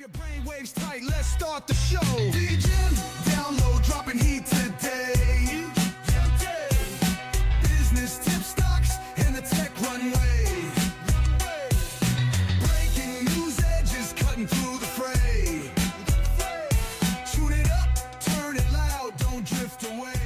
your brainwaves tight, let's start the show. Degen, download, dropping heat today. Business tips, stocks, and the tech runway. Breaking news edges, cutting through the fray. Tune it up, turn it loud, don't drift away.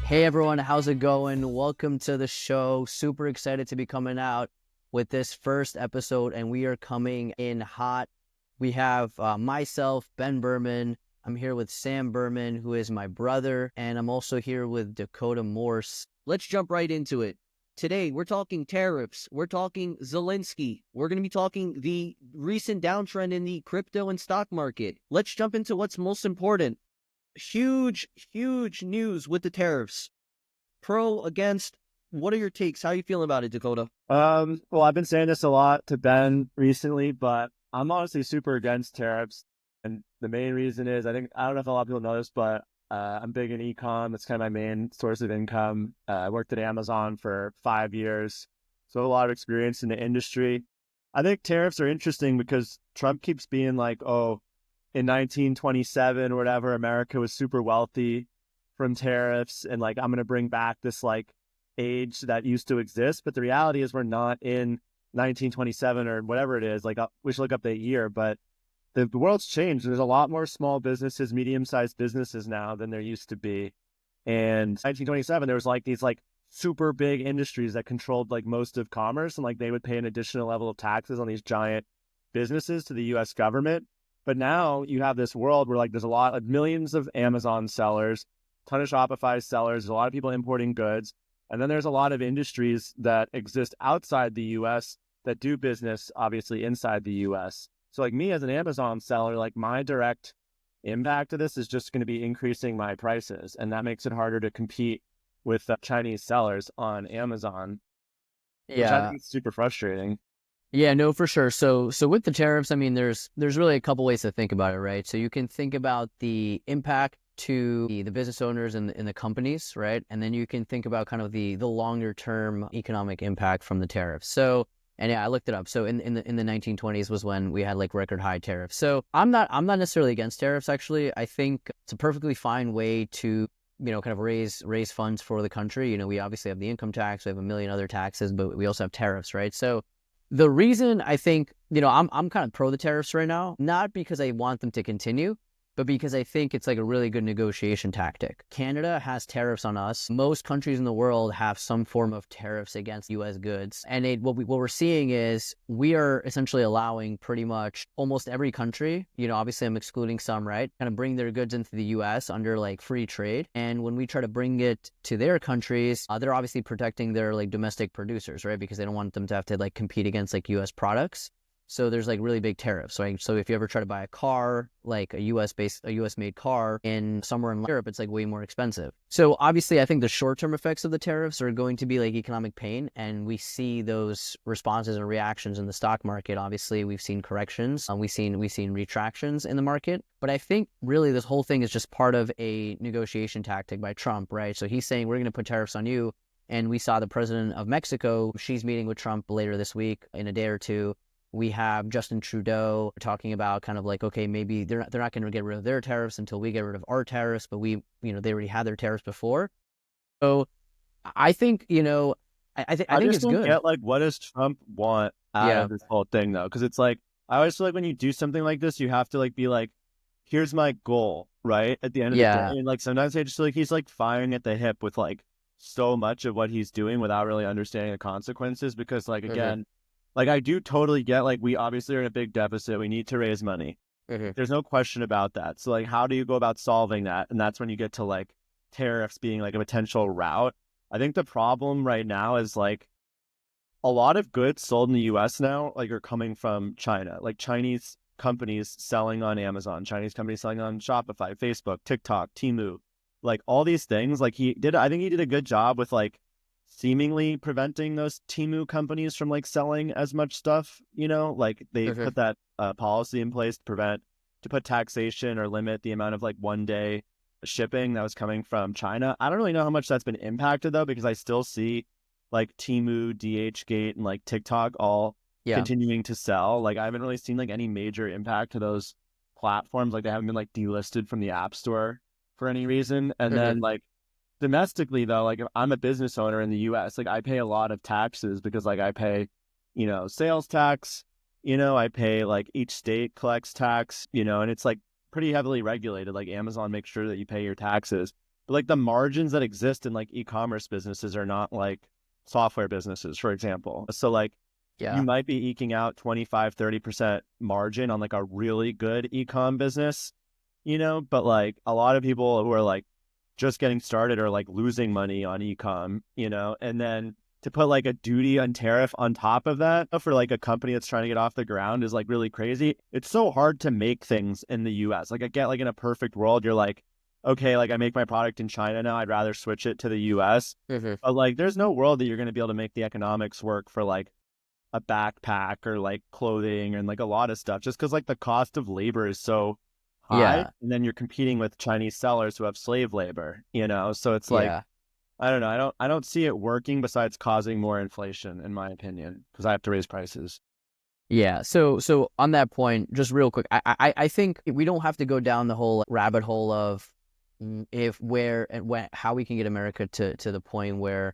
Hey everyone, how's it going? Welcome to the show. Super excited to be coming out with this first episode, and we are coming in hot. We have myself, Ben Berman. I'm here with Sam Berman, who is my brother, and I'm also here with Dakota Morse. Let's jump right into it. Today, we're talking tariffs. We're talking Zelensky. We're going to be talking the recent downtrend in the crypto and stock market. Let's jump into what's most important. Huge news with the tariffs. Pro, against, what are your takes? How are you feeling about it, Dakota? Well, I've been saying this a lot to Ben recently, but I'm honestly super against tariffs. And the main reason is, I don't know if a lot of people know this, but I'm big in e-com. It's kind of my main source of income. I worked at Amazon for 5 years, so a lot of experience in the industry. I think tariffs are interesting because Trump keeps being like, oh, in 1927 or whatever, America was super wealthy from tariffs, and like, I'm going to bring back this like age that used to exist. But the reality is we're not in 1927 or whatever it is. Like, we should look up the year, but the world's changed. There's a lot more small businesses, medium-sized businesses now than there used to be. And 1927, there was like these like super big industries that controlled like most of commerce, and like they would pay an additional level of taxes on these giant businesses to the US government. But now you have this world where like there's a lot of millions of Amazon sellers, ton of Shopify sellers, there's a lot of people importing goods. And then there's a lot of industries that exist outside the US that do business, obviously, inside the US. So like me as an Amazon seller, like my direct impact of this is just going to be increasing my prices. And that makes it harder to compete with Chinese sellers on Amazon, which I think is super frustrating. Yeah, no, for sure. So with the tariffs, I mean, there's really a couple ways to think about it, right? So you can think about the impact to the business owners and the companies, right? And then you can think about kind of the longer term economic impact from the tariffs. So, and yeah, I looked it up. So in the 1920s was when we had like record high tariffs. So I'm not necessarily against tariffs, actually. I think it's a perfectly fine way to, kind of raise funds for the country. We obviously have the income tax, we have a million other taxes, but we also have tariffs, right? So the reason I think, I'm kind of pro the tariffs right now, not because I want them to continue, but because I think it's like a really good negotiation tactic. Canada has tariffs on us. Most countries in the world have some form of tariffs against U.S. goods. And what we're seeing is we are essentially allowing pretty much almost every country, obviously I'm excluding some, right, kind of bring their goods into the U.S. under like free trade. And when we try to bring it to their countries, they're obviously protecting their like domestic producers, right, because they don't want them to have to like compete against like U.S. products. So there's like really big tariffs, right? So if you ever try to buy a car, like a US made car in somewhere in Europe, it's like way more expensive. So obviously I think the short-term effects of the tariffs are going to be like economic pain. And we see those responses and reactions in the stock market. Obviously we've seen corrections, we've seen retractions in the market. But I think really this whole thing is just part of a negotiation tactic by Trump, right? So he's saying, we're going to put tariffs on you. And we saw the president of Mexico, she's meeting with Trump later this week in a day or two. We have Justin Trudeau talking about kind of like, okay, maybe they're not going to get rid of their tariffs until we get rid of our tariffs, but they already had their tariffs before. So I think, I think it's good. Get like, what does Trump want out of this whole thing though? Because it's like, I always feel like when you do something like this, you have to like be like, here's my goal, right? At the end of the day. And like sometimes I just feel like he's like firing at the hip with like so much of what he's doing without really understanding the consequences. Because like, again, like, I do totally get, like, we obviously are in a big deficit. We need to raise money. There's no question about that. So, like, how do you go about solving that? And that's when you get to, like, tariffs being, like, a potential route. I think the problem right now is, like, a lot of goods sold in the U.S. now, like, are coming from China. Like, Chinese companies selling on Amazon, Chinese companies selling on Shopify, Facebook, TikTok, Temu. Like, all these things, like, I think he did a good job with, like, seemingly preventing those Temu companies from like selling as much stuff, like they put that policy in place to put taxation or limit the amount of like 1 day shipping that was coming from China. I don't really know how much that's been impacted though, because I still see like Temu, DHgate, and like TikTok all Yeah. continuing to sell. Like I haven't really seen like any major impact to those platforms. Like they haven't been like delisted from the App Store for any reason. And Hmm. then like domestically though, like if I'm a business owner in the US, like I pay a lot of taxes because like I pay, sales tax, I pay like each state collects tax, and it's like pretty heavily regulated. Like Amazon makes sure that you pay your taxes. But like the margins that exist in like e-commerce businesses are not like software businesses, for example. So like you Yeah. might be eking out 25-30% margin on like a really good e-com business, but like a lot of people who are like just getting started are like losing money on e-com, and then to put like a duty on tariff on top of that for like a company that's trying to get off the ground is like really crazy. It's so hard to make things in the US. Like I get like in a perfect world, you're like, okay, like I make my product in China now, I'd rather switch it to the US. Hmm. But like there's no world that you're going to be able to make the economics work for like a backpack or like clothing and like a lot of stuff just because like the cost of labor is so high, Yeah. and then you're competing with Chinese sellers who have slave labor, so it's like Yeah. I don't know, I don't see it working besides causing more inflation in my opinion because I have to raise prices. Yeah. So on that point, just real quick, I think we don't have to go down the whole rabbit hole of if where and when how we can get America to the point where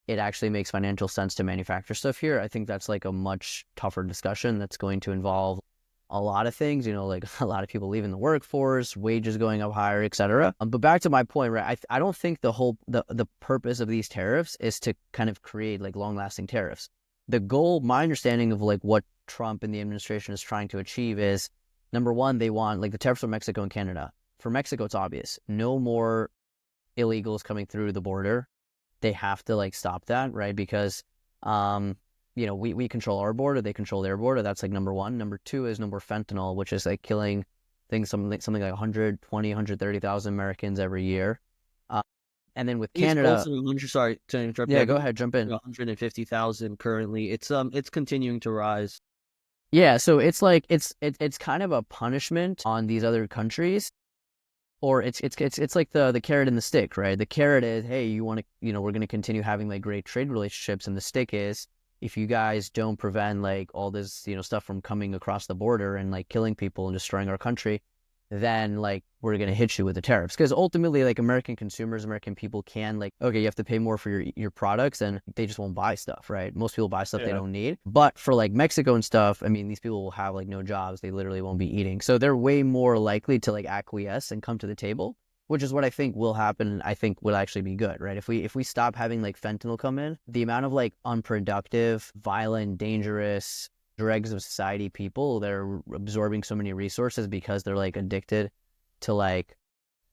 it actually makes financial sense to manufacture stuff here. I think that's like a much tougher discussion that's going to involve a lot of things, like a lot of people leaving the workforce, wages going up higher, et cetera. But back to my point, right? I don't think the purpose of these tariffs is to kind of create like long lasting tariffs. The goal, my understanding of like what Trump and the administration is trying to achieve is number one, they want like the tariffs for Mexico and Canada. For Mexico, it's obvious. No more illegals coming through the border. They have to like stop that, right? Because we control our border, they control their border. That's like number one. Number two is no more fentanyl, which is like killing things something like 120, 130,000 Americans every year. Uh, and then with He's Canada, posted 100. Sorry to interrupt. yeah, Yeah, go ahead, jump in. 150,000 currently. It's continuing to rise. Yeah, so it's like it's kind of a punishment on these other countries, or it's like the carrot and the stick, right? The carrot is, hey, you want to, we're going to continue having like great trade relationships, and the stick is, if you guys don't prevent like all this, stuff from coming across the border and like killing people and destroying our country, then like we're going to hit you with the tariffs. Because ultimately, like American consumers, American people can like, okay, you have to pay more for your products, and they just won't buy stuff, right? Most people buy stuff they don't need. But for like Mexico and stuff, I mean, these people will have like no jobs. They literally won't be eating. So they're way more likely to like acquiesce and come to the table, which is what I think will happen. And I think will actually be good, right? If we stop having like fentanyl come in, the amount of like unproductive, violent, dangerous dregs of society people, they're absorbing so many resources because they're like addicted to like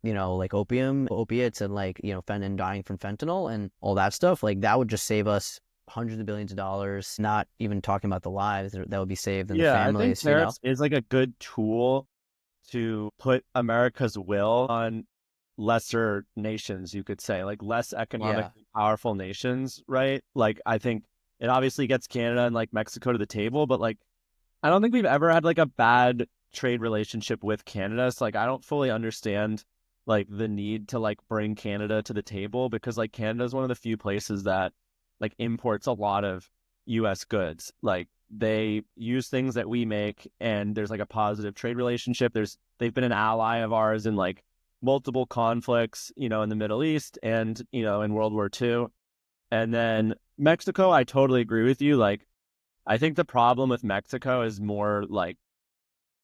like opiates, and like and dying from fentanyl and all that stuff. Like that would just save us hundreds of billions of dollars, not even talking about the lives that would be saved and the Yeah, I think families. tariffs is like a good tool to put America's will on lesser nations, you could say, like less Yeah. economically powerful nations, right? Like I think it obviously gets Canada and like Mexico to the table, but like I don't think we've ever had like a bad trade relationship with Canada. So like I don't fully understand like the need to like bring Canada to the table because like Canada is one of the few places that like imports a lot of US goods. Like they use things that we make and there's like a positive trade relationship. They've been an ally of ours in like multiple conflicts, in the Middle East and, in World War II. And then Mexico, I totally agree with you. Like, I think the problem with Mexico is more like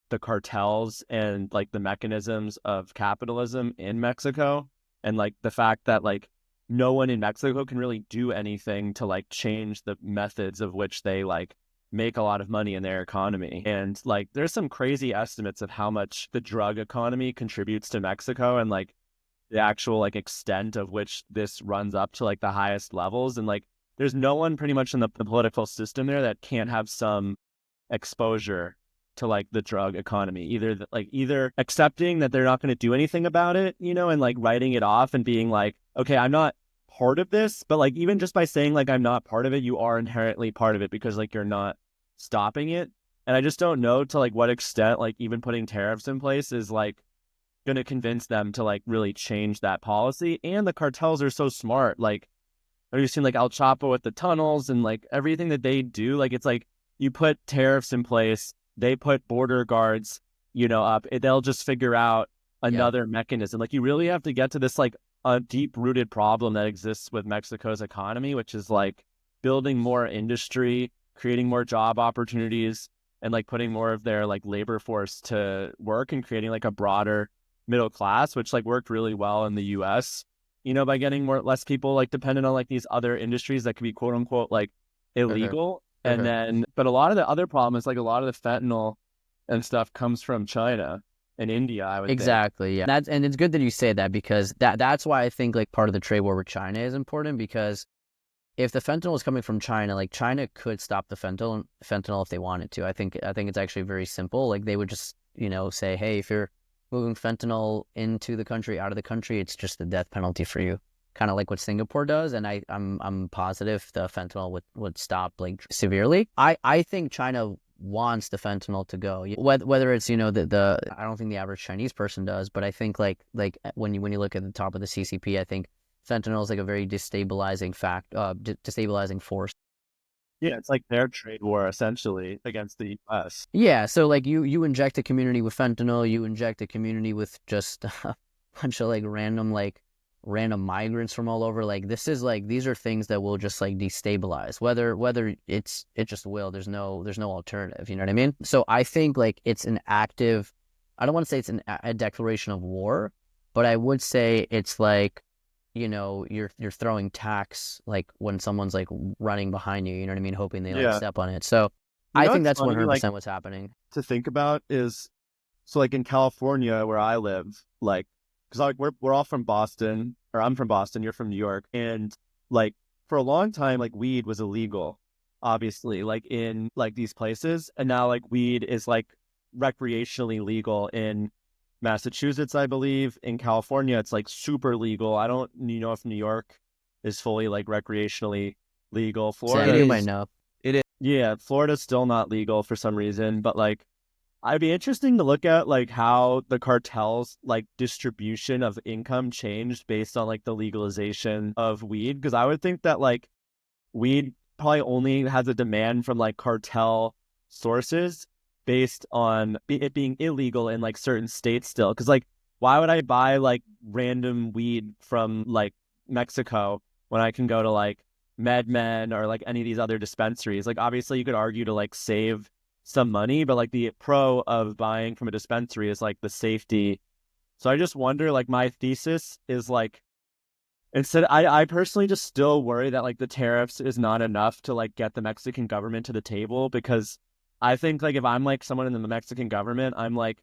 the cartels and like the mechanisms of capitalism in Mexico. And like the fact that like no one in Mexico can really do anything to like change the methods of which they like make a lot of money in their economy. And like there's some crazy estimates of how much the drug economy contributes to Mexico and like the actual like extent of which this runs up to like the highest levels. And like there's no one pretty much in the political system there that can't have some exposure to like the drug economy, either accepting that they're not going to do anything about it, and like writing it off and being like, okay, I'm not part of this, but like even just by saying like I'm not part of it, you are inherently part of it because like you're not stopping it. And I just don't know to like what extent like even putting tariffs in place is like going to convince them to like really change that policy. And the cartels are so smart. Like, have you seen like El Chapo with the tunnels and like everything that they do? Like, it's like you put tariffs in place, they put border guards, up, they'll just figure out another mechanism. Like you really have to get to this like a deep rooted problem that exists with Mexico's economy, which is like building more industry, creating more job opportunities, and like putting more of their like labor force to work and creating like a broader middle class, which like worked really well in the US, by getting less people like dependent on like these other industries that could be quote unquote like illegal. And then, but a lot of the other problem is like a lot of the fentanyl and stuff comes from China and India, I would think. Exactly. Yeah. And it's good that you say that, because that's why I think like part of the trade war with China is important, because if the fentanyl is coming from China, like China could stop the fentanyl if they wanted to. I think it's actually very simple. Like they would just, say, hey, if you're moving fentanyl into the country, out of the country, it's just the death penalty for you. Kind of like what Singapore does. And I'm positive the fentanyl would stop like severely. I think China wants the fentanyl to go. Whether it's, the I don't think the average Chinese person does, but I think like when you look at the top of the CCP, I think fentanyl is like a very destabilizing force. Yeah, it's like their trade war essentially against the US. Yeah, so like you inject a community with fentanyl, you inject a community with just a bunch of like random migrants from all over. Like these are things that will just like destabilize. Whether it just will. There's no alternative. You know what I mean? So I think like it's an active. I don't want to say it's a declaration of war, but I would say it's like, you're throwing tax like when someone's like running behind you. You know what I mean? Hoping they like step on it. So I think that's 100% what's happening. To think about is, so like in California where I live, like, because like we're all from Boston, or I'm from Boston, you're from New York, and like for a long time, like weed was illegal, obviously, like in like these places, and now like weed is like recreationally legal in Massachusetts, I believe. In California, it's like super legal. I don't, if New York is fully like recreationally legal. Florida, you might know. It is. Yeah, Florida's still not legal for some reason, but like I'd be interesting to look at like how the cartels like distribution of income changed based on like the legalization of weed, because I would think that like weed probably only has a demand from like cartel sources based on it being illegal in like certain states still. Because like why would I buy like random weed from like Mexico when I can go to like MedMen or like any of these other dispensaries? Like obviously you could argue to like save some money, but like the pro of buying from a dispensary is like the safety. So I just wonder, like my thesis is like, instead, I personally just still worry that like the tariffs is not enough to like get the Mexican government to the table, because I think like if I'm like someone in the Mexican government, I'm like,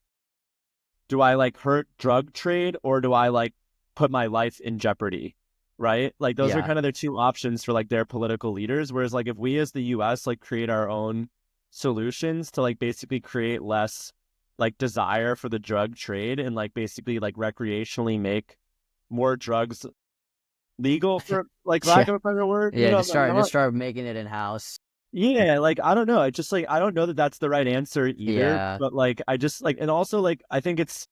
do I like hurt drug trade or do I like put my life in jeopardy? Right? Like those are kind of their two options for like their political leaders. Whereas like if we as the US like create our own solutions to like basically create less like desire for the drug trade and like basically like recreationally make more drugs legal, for like lack of a better word. Just start making it in house. Yeah, like I don't know. I just like I don't know that that's the right answer either. But like I just like, and also like I think it's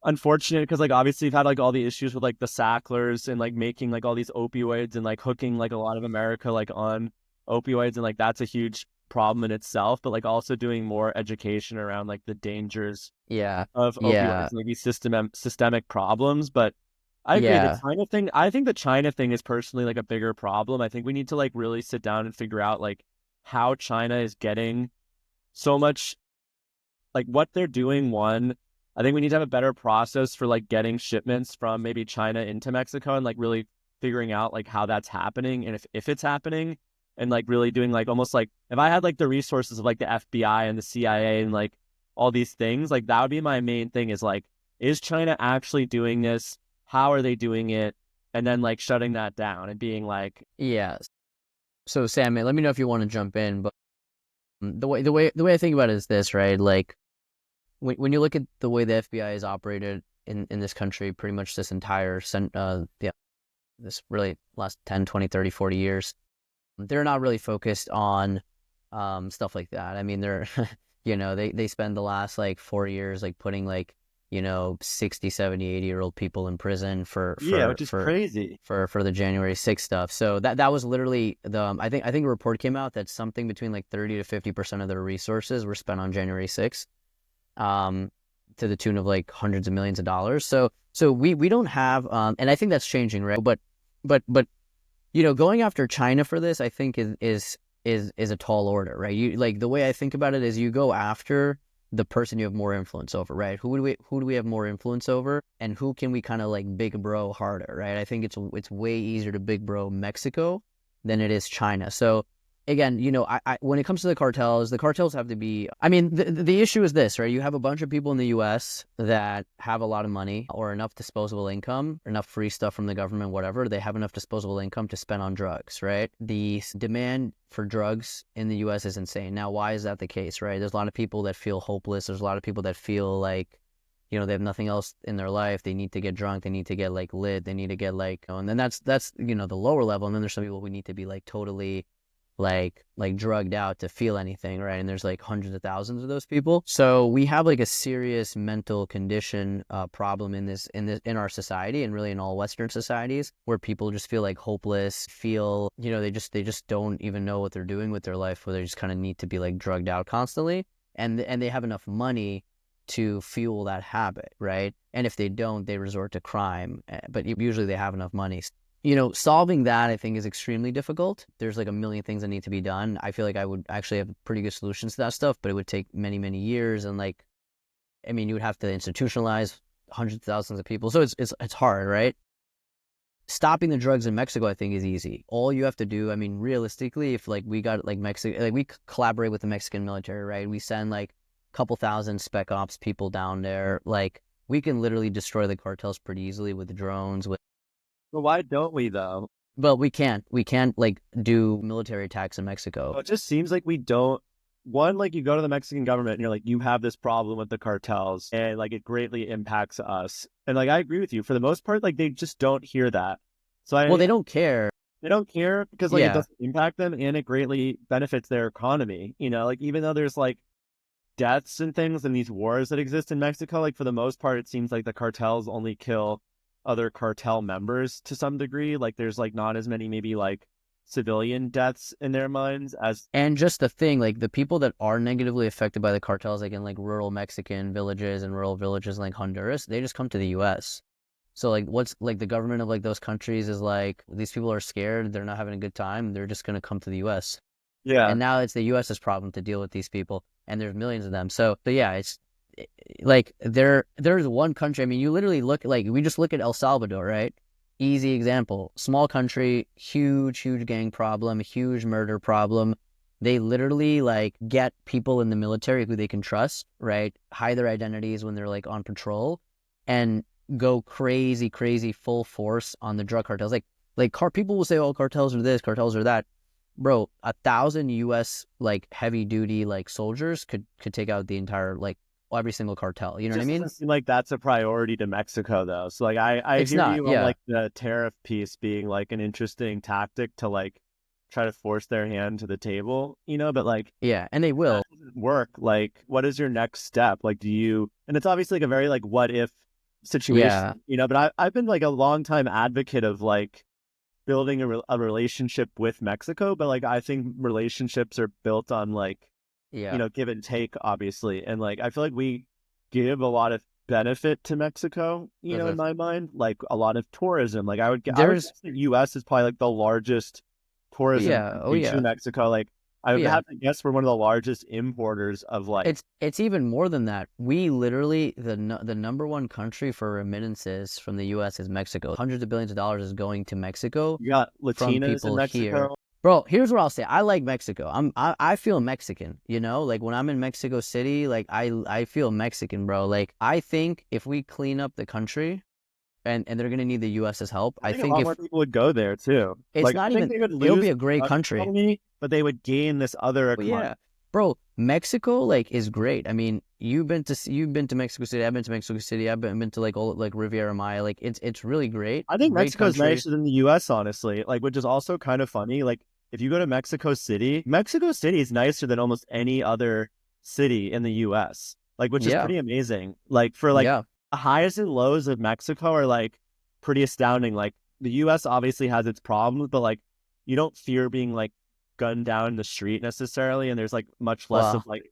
unfortunate because like obviously you've had like all the issues with like the Sacklers and like making like all these opioids and like hooking like a lot of America like on opioids, and like that's a huge problem in itself, but like also doing more education around like the dangers of opioids and like these systemic problems. But I agree, the China thing, I think the China thing is personally like a bigger problem. I think we need to like really sit down and figure out like how China is getting so much, like what they're doing. One, I think we need to have a better process for like getting shipments from maybe China into Mexico and like really figuring out like how that's happening and if it's happening, and like really doing like almost like if I had like the resources of like the FBI and the CIA and like all these things, like that would be my main thing, is like, is China actually doing this? How are they doing it? And then like shutting that down and being like, So Sam, let me know if you want to jump in, but the way I think about it is this, right? Like when you look at the way the FBI is operated in this country, pretty much this entire this really last 10, 20, 30, 40 years, they're not really focused on stuff like that. I mean, they're they spend the last like 4 years like putting like like 60, 70, 80-year-old people in prison for which is crazy. for the January 6th stuff. So that was literally I think a report came out that something between like 30 to 50% of their resources were spent on January 6th, to the tune of like hundreds of millions of dollars. So we don't have, and I think that's changing, right? But going after China for this, I think is a tall order, right? You like the way I think about it is you go after the person you have more influence over, right? Who do we have more influence over, and who can we kind of like big bro harder, right? I think it's way easier to big bro Mexico than it is China. So again, I when it comes to the cartels have to be. I mean, the issue is this, right? You have a bunch of people in the U.S. that have a lot of money or enough disposable income, or enough free stuff from the government, whatever. They have enough disposable income to spend on drugs, right? The demand for drugs in the U.S. is insane. Now, why is that the case, right? There's a lot of people that feel hopeless. There's a lot of people that feel like, they have nothing else in their life. They need to get drunk. They need to get like lit. They need to get like, and then that's the lower level. And then there's some people we need to be like totally like drugged out to feel anything, right? And there's like hundreds of thousands of those people. So we have like a serious mental condition problem in our society, and really in all Western societies, where people just feel like hopeless, feel they just don't even know what they're doing with their life, where they just kind of need to be like drugged out constantly, and they have enough money to fuel that habit, right? And if they don't, they resort to crime, but usually they have enough money. Solving that, I think, is extremely difficult. There's like a million things that need to be done. I feel like I would actually have pretty good solutions to that stuff, but it would take many, many years. And you would have to institutionalize hundreds of thousands of people. So it's hard, right? Stopping the drugs in Mexico, I think, is easy. All you have to do, realistically, if we got Mexico, we collaborate with the Mexican military, right? We send a couple thousand spec ops people down there. We can literally destroy the cartels pretty easily with drones, But why don't we though? But we can't do military attacks in Mexico. Well, it just seems like we don't. One, you go to the Mexican government and you're like, you have this problem with the cartels, and it greatly impacts us. And I agree with you. For the most part, they just don't hear that. So they don't care. They don't care because it doesn't impact them, and it greatly benefits their economy. Even though there's deaths and things and these wars that exist in Mexico, for the most part, it seems like the cartels only kill other cartel members to some degree. There's not as many maybe civilian deaths in their minds as. And just the thing, the people that are negatively affected by the cartels, in rural Mexican villages and rural villages like Honduras, they just come to the US. So what's the government of those countries is these people are scared, they're not having a good time, they're just going to come to the US. Yeah. And now it's the US's problem to deal with these people, and there's millions of them. So yeah, it's there's one country. You literally look we just look at El Salvador, right? Easy example. Small country, huge gang problem, huge murder problem. They literally get people in the military who they can trust, right? Hide their identities when they're on patrol, and go crazy full force on the drug cartels. People will say, oh, cartels are this, cartels are that. Bro, 1,000 US heavy duty soldiers could take out the entire every single cartel. You know what I mean? Doesn't seem like that's a priority to Mexico though. So I it's hear not, you on the tariff piece being an interesting tactic to try to force their hand to the table, but yeah, and they will work. What is your next step? Do you, and it's obviously a very what if situation, but I've been a long time advocate of building a relationship with Mexico, but I think relationships are built on give and take, obviously. And I feel we give a lot of benefit to Mexico, in my mind, a lot of tourism. I would guess the US is probably the largest tourism to Mexico. I would have to guess we're one of the largest importers of it's even more than that. We literally, the number one country for remittances from the US is Mexico. Hundreds of billions of dollars is going to Mexico. You got Latinas in Mexico. Here. Bro, here's what I'll say. I like Mexico. I feel Mexican, when I'm in Mexico City, I feel Mexican, bro. I think if we clean up the country, and they're going to need the US's help, I think a lot more people would go there too. It's not even, it'll be a great country. Economy, but they would gain this other economy. Yeah. Bro, Mexico is great. You've been to Mexico City. I've been to Mexico City. I've been to all Riviera Maya. It's really great. I think Mexico's nicer than the US, honestly. Which is also kind of funny. If you go to Mexico City is nicer than almost any other city in the US. Which is pretty amazing. highs and lows of Mexico are like pretty astounding. Like the US obviously has its problems, but like you don't fear being like gunned down in the street necessarily, and there's like much less of Well, like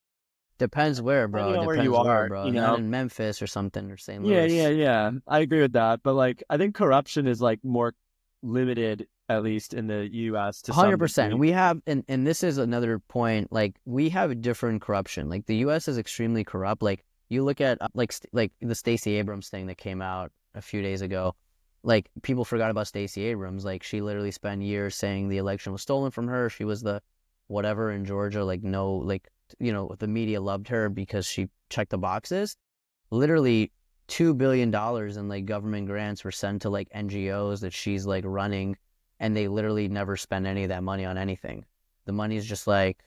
depends where, depending bro. on where you Depends where, are, bro. you Not know. in Memphis or something or St. Yeah, yeah, Louis. yeah. I agree with that. But like I think corruption is like more limited, at least in the US to some 100%. degree. We have, and this is another point. Like we have a different corruption. Like the U.S. is extremely corrupt. Like you look at like the Stacey Abrams thing that came out a few days ago. Like people forgot about Stacey Abrams. Like she literally spent years saying the election was stolen from her. She was the whatever in Georgia. Like no, like the media loved her because she checked the boxes. Literally $2 billion in like government grants were sent to like NGOs that she's like running, and they literally never spend any of that money on anything. The money is just like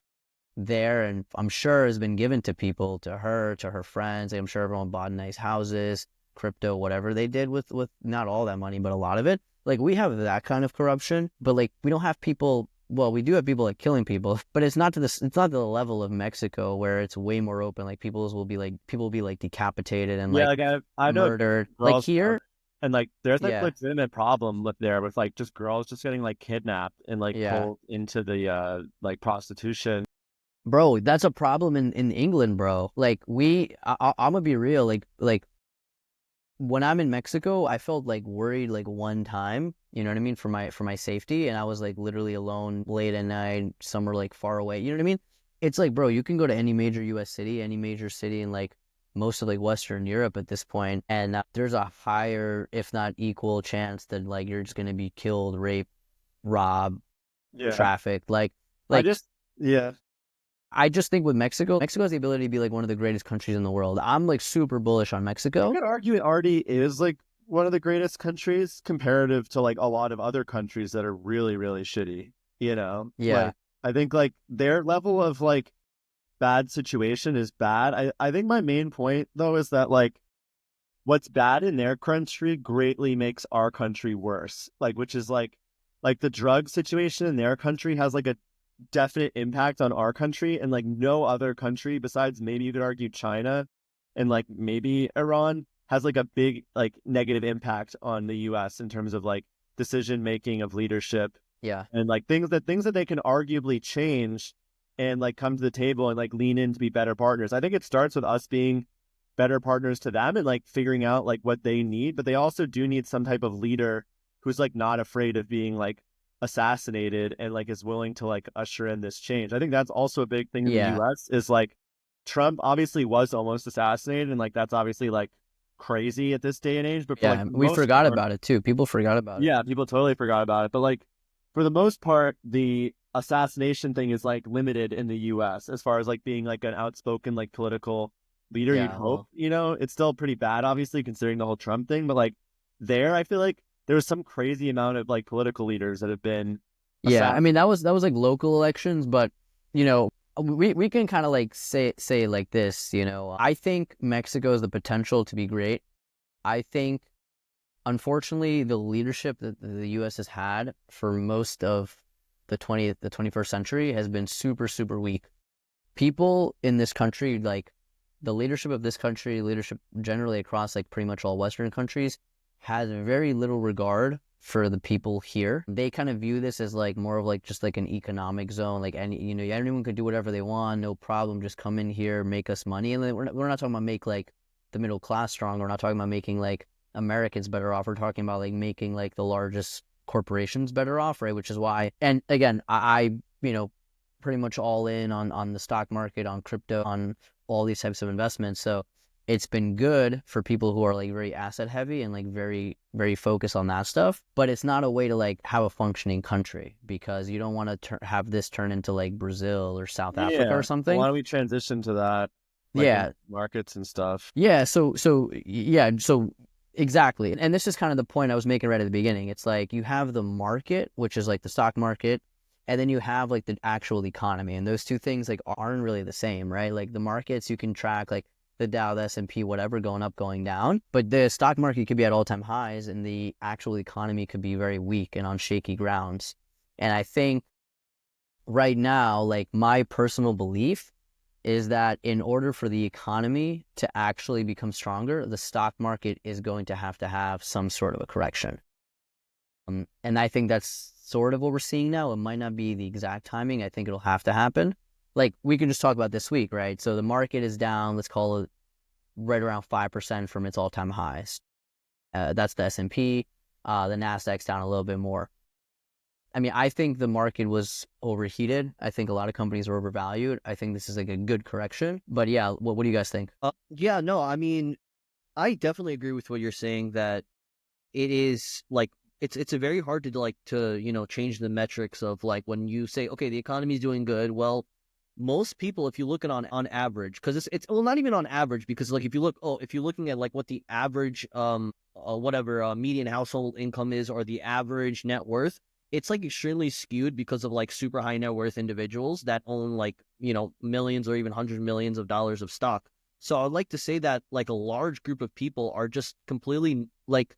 there, and I'm sure has been given to people, to her friends. I'm sure everyone bought nice houses, crypto, whatever they did with not all that money, but a lot of it. Like we have that kind of corruption, but like we don't have people. Well, we do have people like killing people, but it's not to this. It's not to the level of Mexico where it's way more open. Like people will be like decapitated and Yeah, like like I know murdered. Like girls here, and like there's like yeah, legitimate problem with there with like just girls just getting like kidnapped and like yeah. pulled into the like prostitution. Bro, that's a problem in England, bro. Like I'm gonna be real. Like when I'm in Mexico, I felt like worried like one time. You know what I mean, for my safety, and I was like literally alone late at night, somewhere like far away. You know what I mean? It's like, bro, you can go to any major U.S. city, any major city in like most of like Western Europe at this point, and there's a higher, if not equal, chance that like you're just gonna be killed, raped, robbed, Yeah. trafficked. I Like just yeah. I just think with Mexico has the ability to be like one of the greatest countries in the world. I'm like super bullish on You Mexico. could argue it already is like one of the greatest countries comparative to like a lot of other countries that are really, really shitty, you know? Yeah, Like I think like their level of like bad situation is bad. I think my main point though is that like what's bad in their country greatly makes our country worse. Like which is like the drug situation in their country has like a definite impact on our country, and like no other country besides maybe you could argue China and like maybe Iran has like a big like negative impact on the US in terms of like decision making of leadership yeah, and like things that they can arguably change and like come to the table and like lean in to be better partners. I think it starts with us being better partners to them and like figuring out like what they need, but they also do need some type of leader who's like not afraid of being like assassinated and like is willing to like usher in this change. I think that's also a big thing in the yeah, US is like Trump obviously was almost assassinated, and like that's obviously like crazy at this day and age, but for like yeah. the We most forgot part, about it too. People forgot about it. yeah, people totally forgot about it. But like for the most part, the assassination thing is like limited in the US as far as like being like an outspoken like political leader, you'd Yeah, hope. well, You know, it's still pretty bad, obviously, considering the whole Trump thing. But like there, I feel like there was some crazy amount of like political leaders that have been yeah. I assassinated. mean, that was like local elections, but you know, we can kind of like say it like this. I think Mexico has the potential to be great. I think, unfortunately, the leadership that the U.S. has had for most of the 21st century has been super, super weak. People in this country, like the leadership of this country, leadership generally across like pretty much all Western countries, has very little regard for the people here. They kind of view this as like more of like just like an economic zone. Like anyone could do whatever they want, no problem. Just come in here, make us money. And then we're not talking about make like the middle class strong. We're not talking about making like Americans better off. We're talking about like making like the largest corporations better off, right? Which is why, and again, I pretty much all in on the stock market, on crypto, on all these types of investments. So it's been good for people who are like very asset heavy and like very, very focused on that stuff. But it's not a way to like have a functioning country, because you don't want to have this turn into like Brazil or South Africa Yeah. or something. Why don't we transition to that, like in Yeah. markets and stuff? Yeah. So exactly. And this is kind of the point I was making right at the beginning. It's like you have the market, which is like the stock market, and then you have like the actual economy, and those two things like aren't really the same, right? Like the markets you can track like the Dow, the S&P, whatever, going up, going down, but the stock market could be at all-time highs and the actual economy could be very weak and on shaky grounds. And I think right now, like my personal belief is that in order for the economy to actually become stronger, the stock market is going to have some sort of a correction. And I think that's sort of what we're seeing now. It might not be the exact timing. I think it'll have to happen. Like, we can just talk about this week, right? So the market is down, let's call it right around 5% from its all-time highs. That's the S&P. The Nasdaq's down a little bit more. I mean, I think the market was overheated. I think a lot of companies are overvalued. I think this is like a good correction. But yeah, what do you guys think? Yeah, no, I mean, I definitely agree with what you're saying, that it is like it's a very hard to change the metrics of, like, when you say, okay, the economy is doing good. Well, most people, if you look at on average, because it's well, not even on average, because like if you're looking at like what the average median household income is, or the average net worth, it's like extremely skewed because of like super high net worth individuals that own like, millions or even hundreds of millions of dollars of stock. So I'd like to say that like a large group of people are just completely like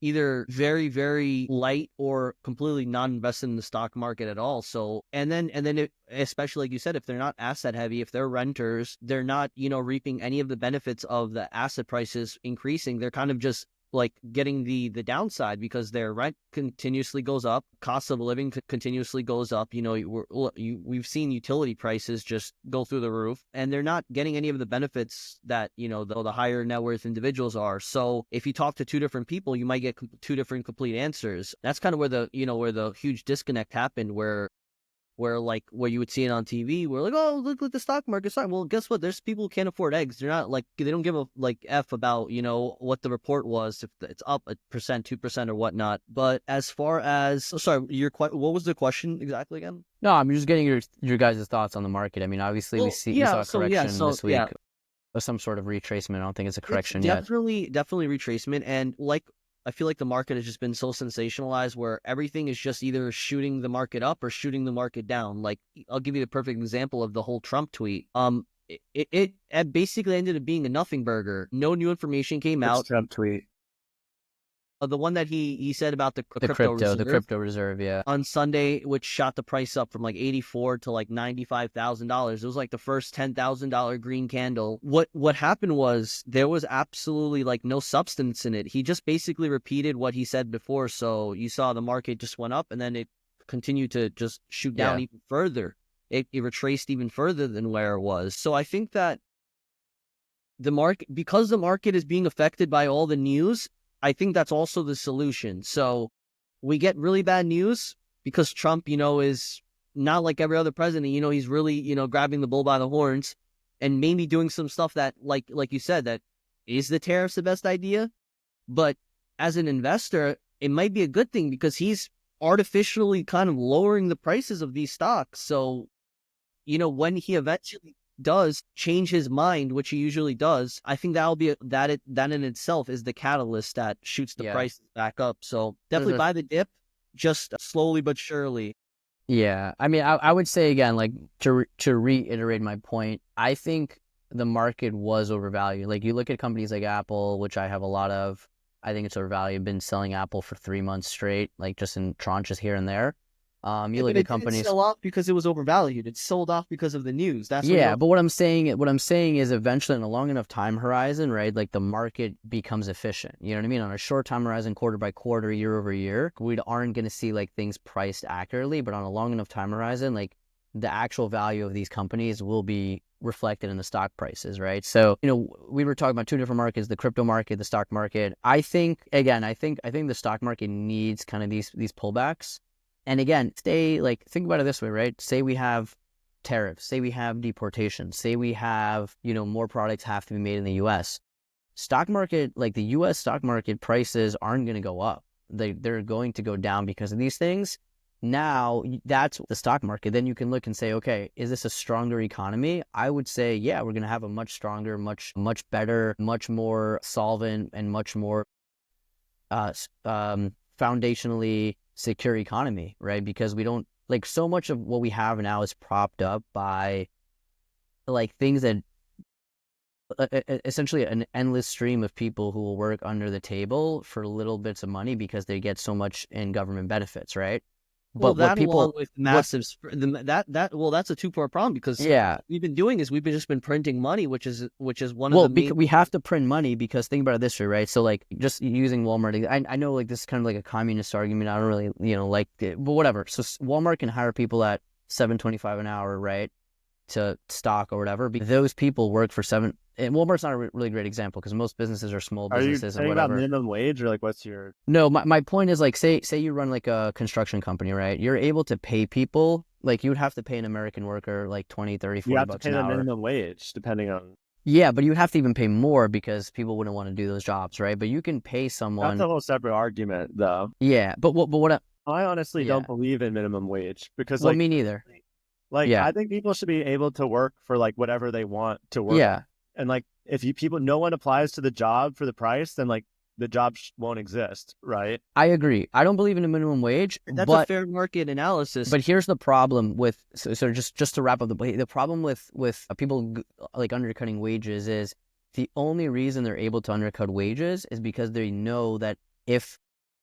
either very, very light or completely not invested in the stock market at all. So, and then especially like you said, if they're not asset heavy, if they're renters, they're not, reaping any of the benefits of the asset prices increasing. They're kind of just like getting the downside, because their rent continuously goes up, cost of living continuously goes up. We've seen utility prices just go through the roof, and they're not getting any of the benefits that the higher net worth individuals are. So if you talk to two different people, you might get two different complete answers. That's kind of where the huge disconnect happened, where you would see it on TV, where like, oh, look at the stock market. Well, guess what? There's people who can't afford eggs. They're not like, they don't give a like F about, what the report was, if it's up 1%, 2% or whatnot. But as far as, what was the question exactly again? No, I'm just getting your guys' thoughts on the market. I mean, obviously we saw a correction this week. Some sort of retracement. I don't think it's a correction yet. Definitely retracement. And like, I feel like the market has just been so sensationalized, where everything is just either shooting the market up or shooting the market down. Like, I'll give you the perfect example of the whole Trump tweet. It basically ended up being a nothing burger. No new information came out. Trump tweet. The one that he said about the crypto reserve, yeah, on Sunday, which shot the price up from like $84 to like $95,000. It was like the first $10,000 green candle. What happened was there was absolutely like no substance in it. He just basically repeated what he said before. So you saw the market just went up, and then it continued to just shoot down even further. It retraced even further than where it was. So I think that because the market is being affected by all the news, I think that's also the solution. So we get really bad news because Trump, is not like every other president. He's really, grabbing the bull by the horns and maybe doing some stuff that, like you said, that is the tariffs the best idea. But as an investor, it might be a good thing, because he's artificially kind of lowering the prices of these stocks. So, when he eventually does change his mind, which he usually does, I think that'll be that in itself is the catalyst that shoots the prices back up. So definitely buy the dip, just slowly but surely. Yeah, I mean, I would say again, like, to reiterate my point, I think the market was overvalued. Like, you look at companies like Apple, which I have a lot of. I think it's overvalued. Been selling Apple for 3 months straight, like just in tranches here and there. You look at companies. It didn't sell off because it was overvalued. It sold off because of the news. That's but what I'm saying is eventually, in a long enough time horizon, right? Like, the market becomes efficient. You know what I mean? On a short time horizon, quarter by quarter, year over year, we aren't going to see like things priced accurately. But on a long enough time horizon, like, the actual value of these companies will be reflected in the stock prices, right? So, we were talking about two different markets: the crypto market, the stock market. I think the stock market needs kind of these pullbacks. And again, think about it this way, right? Say we have tariffs, say we have deportation, say we have, more products have to be made in the U.S. Stock market, like the U.S. stock market prices aren't going to go up. They're going to go down because of these things. Now, that's the stock market. Then you can look and say, okay, is this a stronger economy? I would say, yeah, we're going to have a much stronger, much better, much more solvent, and much more foundationally secure economy, right? Because we don't, like, so much of what we have now is propped up by like things that essentially an endless stream of people who will work under the table for little bits of money because they get so much in government benefits, right? Well, But what that along people, with what, massive well, that's a two-part problem because yeah, what we've been doing is we've been just been printing money, which is one of well, the main. we have to print money because think about it this way, right? So like just using Walmart, I know like this is kind of like a communist argument. I don't really like it, but whatever. So Walmart can hire people at $7.25 an hour, right, to stock or whatever. Those people work for seven. And Walmart's not a really great example because most businesses are small Are you businesses and saying about whatever. minimum wage, or like what's your? No, my point is like say you run like a construction company, right? You're able to pay people like you would have to pay an American worker like 20, 30, You 40 have to bucks pay an the hour. minimum wage depending on. Yeah, but you would have to even pay more because people wouldn't want to do those jobs, right? But you can pay That's someone. a whole separate argument, though. Yeah, but what I honestly yeah. don't believe in minimum wage because, Well, me neither. like Yeah. I think people should be able to work for like whatever they want to work. Yeah. And like if no one applies to the job for the price, then like the job won't exist, right? I agree. I don't believe in a minimum wage, That's a fair market analysis. but here's the problem with so just to wrap up the problem with people like undercutting wages is the only reason they're able to undercut wages is because they know that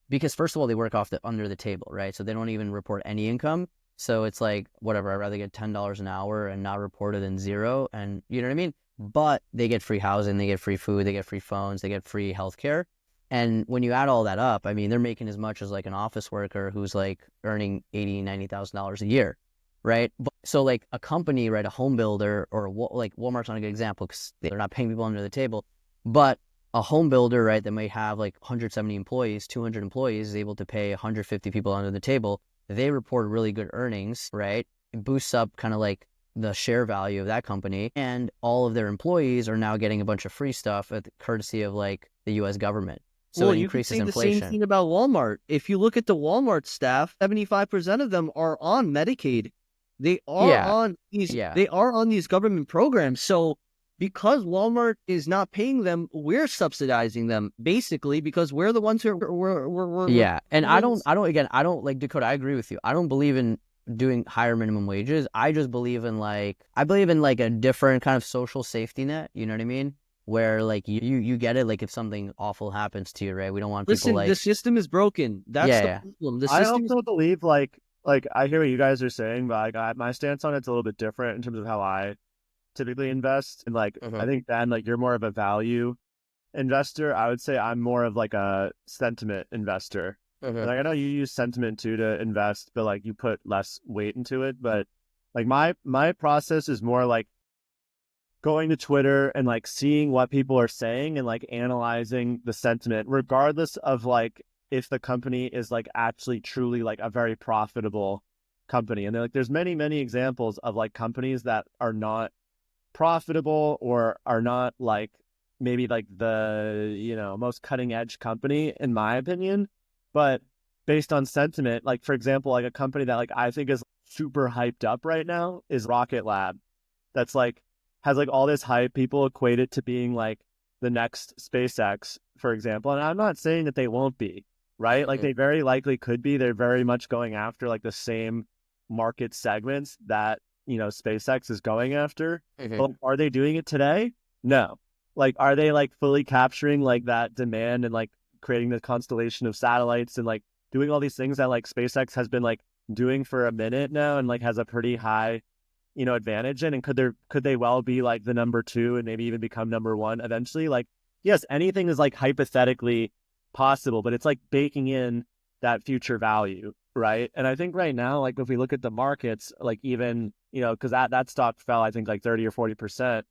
because first of all they work under the table, right? So they don't even report any income. So it's like whatever, I'd rather get $10 an hour and not report it than zero, and you know what I mean? But they get free housing, they get free food, they get free phones, they get free healthcare. And when you add all that up, I mean, they're making as much as like an office worker who's like earning $80,000, $90,000 a year, right? So like a company, right, a home builder or like Walmart's not a good example because they're not paying people under the table, but a home builder, right, that might have like 170 employees, 200 employees is able to pay 150 people under the table. They report really good earnings, right? It boosts up kind of like the share value of that company, and all of their employees are now getting a bunch of free stuff at the courtesy of like the U.S. government. So it you can increases say inflation. the same thing about Walmart. If you look at the Walmart staff, 75% of them are on Medicaid. They are on these. They are on these government programs. So because Walmart is not paying them, we're subsidizing them basically because we're the ones who are yeah. And I don't like Dakota. I agree with you. I don't believe in doing higher minimum wages. I just believe in like a different kind of social safety net. You know what I mean? Where like you get it, like if something awful happens to you, right? We don't want people like the system is broken. That's the problem. The I system also believe like I hear what you guys are saying, but my stance on it's a little bit different in terms of how I typically invest. And like I think Ben, like you're more of a value investor. I would say I'm more of like a sentiment investor. Like I know you use sentiment too to invest, but like you put less weight into it. But like my process is more like going to Twitter and like seeing what people are saying and like analyzing the sentiment, regardless of like if the company is like actually truly like a very profitable company. And like there's many examples of like companies that are not profitable or are not like maybe like the most cutting edge company in my opinion, but based on sentiment, like for example, like a company that like I think is super hyped up right now is Rocket Lab. That's like has like all this hype. People equate it to being like the next SpaceX, for example. And I'm not saying that they won't be, right? Like they very likely could be. They're very much going after like the same market segments that, SpaceX is going after. But are they doing it today? No. Like, are they like fully capturing like that demand and like creating the constellation of satellites and like doing all these things that like SpaceX has been like doing for a minute now and like has a pretty high advantage in? And could they well be like the number 2 and maybe even become number 1 eventually? Like, yes, anything is like hypothetically possible, but it's like baking in that future value, right? And I think right now, like if we look at the markets, like even, because that stock fell, I think like 30 or 40%,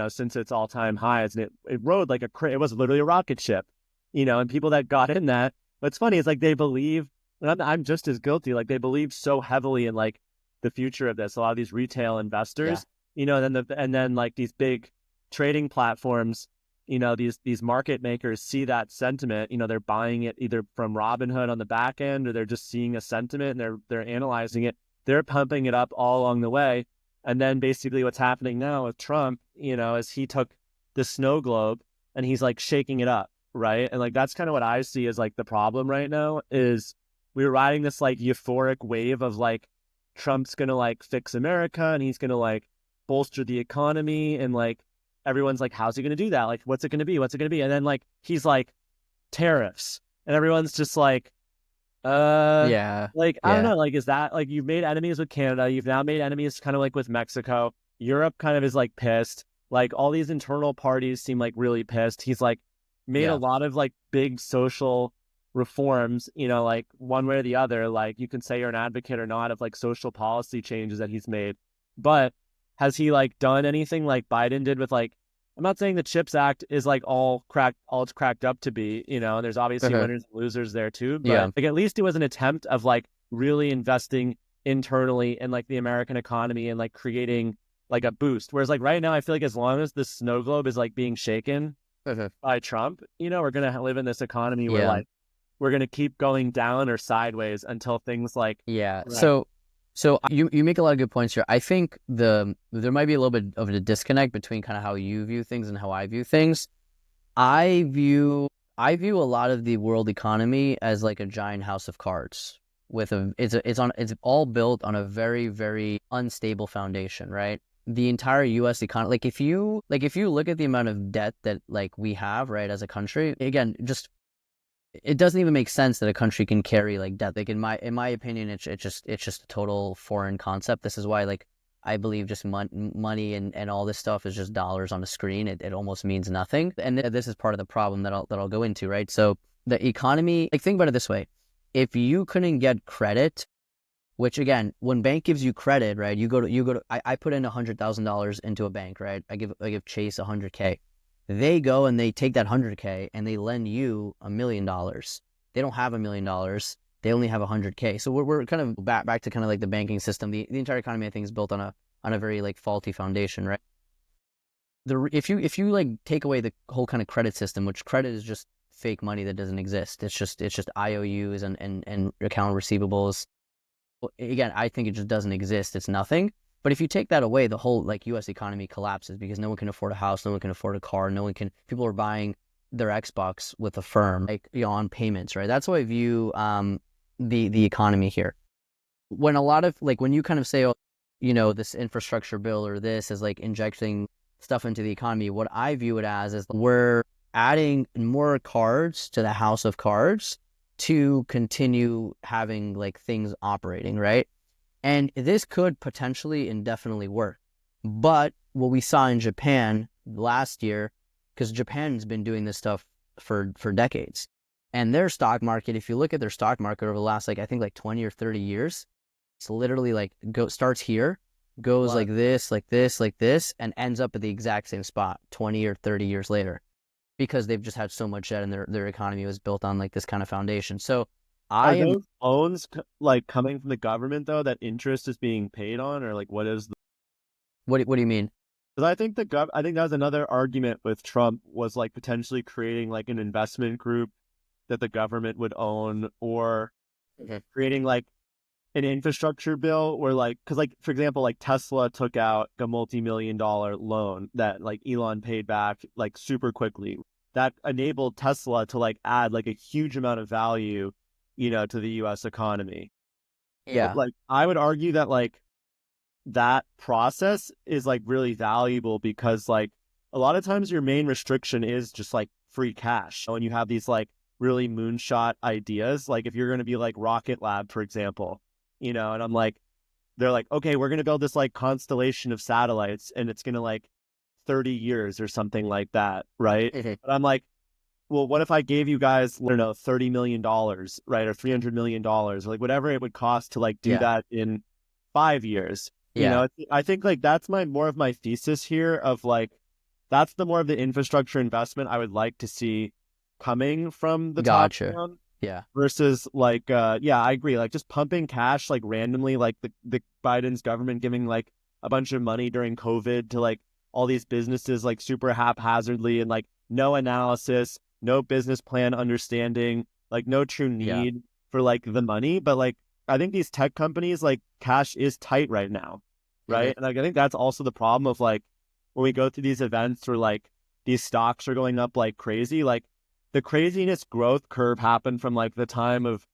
since its all-time highs, and it rode like it was literally a rocket ship, and people that got in that, what's funny is like they believe, and I'm just as guilty, like they believe so heavily in like the future of this. A lot of these retail investors, and then like these big trading platforms, these market makers see that sentiment, they're buying it either from Robinhood on the back end, or they're just seeing a sentiment and they're analyzing it. They're pumping it up all along the way. And then basically what's happening now with Trump, is he took the snow globe and he's like shaking it up, right? And like that's kind of what I see as like the problem right now is we're riding this like euphoric wave of like Trump's gonna like fix America and he's gonna like bolster the economy, and like everyone's like, how's he gonna do that? Like, what's it gonna be? And then like he's like tariffs, and everyone's just like, Yeah. Like, I don't Yeah. know, like, is that like you've made enemies with Canada, you've now made enemies kind of like with Mexico. Europe kind of is like pissed. Like all these internal parties seem like really pissed. He's like made a Yeah. lot of like big social reforms, like one way or the other. Like you can say you're an advocate or not of like social policy changes that he's made. But has he like done anything like Biden did with like I'm not saying the CHIPS Act is like all it's cracked up to be, and there's obviously Okay. winners and losers there too, Yeah. but like at least it was an attempt of like really investing internally in like the American economy and like creating like a boost. Whereas like right now, I feel like as long as the snow globe is like being shaken Okay. by Trump, we're gonna live in this economy where Yeah. like we're gonna keep going down or sideways until things like Yeah. right. So you make a lot of good points here. I think there might be a little bit of a disconnect between kind of how you view things and how I view things. I view I view a lot of the world economy as like a giant house of cards with it's all built on a very, very unstable foundation, right? The entire US economy, like if you look at the amount of debt that like we have, right, as a country, again, just it doesn't even make sense that a country can carry like debt. Like in my opinion, it's just a total foreign concept. This is why like I believe just money and all this stuff is just dollars on a screen. It almost means nothing. And this is part of the problem that I'll go into, right? So the economy, like think about it this way: if you couldn't get credit, which again, when bank gives you credit, right? I put in $100,000 into a bank, right? I give Chase 100K. They go and they take that 100K and they lend you $1 million. They don't have $1 million. They only have 100K. So we're kind of back to kind of like the banking system. The entire economy, I think, is built on a very like faulty foundation, right? If you like take away the whole kind of credit system, which credit is just fake money that doesn't exist. It's just IOUs and account receivables. Again, I think it just doesn't exist. It's nothing. But if you take that away, the whole like U.S. economy collapses because no one can afford a house, no one can afford a car, people are buying their Xbox with a firm, like on payments, right? That's how I view the economy here. When a lot of like when you kind of say, oh, this infrastructure bill or this is like injecting stuff into the economy, what I view it as is we're adding more cards to the house of cards to continue having like things operating, right? And this could potentially indefinitely work. But what we saw in Japan last year, because Japan's been doing this stuff for decades, and their stock market, if you look at their stock market over the last like I think like 20 or 30 years, it's literally like starts here, goes like this, like this, like this, and ends up at the exact same spot 20 or 30 years later because they've just had so much debt and their economy was built on like this kind of foundation. So I Are am those loans like coming from the government though that interest is being paid on, or like what is the what do you mean? because I think that was another argument with Trump was like potentially creating like an investment group that the government would own, or Okay. creating like an infrastructure bill where like because like for example like Tesla took out a multi-million-dollar loan that like Elon paid back like super quickly that enabled Tesla to like add like a huge amount of value to the US economy. Yeah. Like I would argue that like that process is like really valuable because like a lot of times your main restriction is just like free cash. When you have these like really moonshot ideas, like if you're going to be like Rocket Lab, for example, and I'm like, they're like, okay, we're going to build this like constellation of satellites and it's going to like 30 years or something like that. Right. Mhm. But I'm like, well, what if I gave you guys, I don't know, $30 million, right? Or $300 million, or like whatever it would cost to like do Yeah. that in 5 years. Yeah. I think like that's more of my thesis here of like, that's the more of the infrastructure investment I would like to see coming from the top Gotcha. down Yeah. versus like, yeah, I agree. Like just pumping cash like randomly, like the Biden's government giving like a bunch of money during COVID to like all these businesses like super haphazardly and like no analysis, no business plan understanding, like no true Yeah. need for like the money. But like I think these tech companies like cash is tight right now, Mhm. right? And like I think that's also the problem of like when we go through these events where like these stocks are going up like crazy, like the craziness growth curve happened from like the time of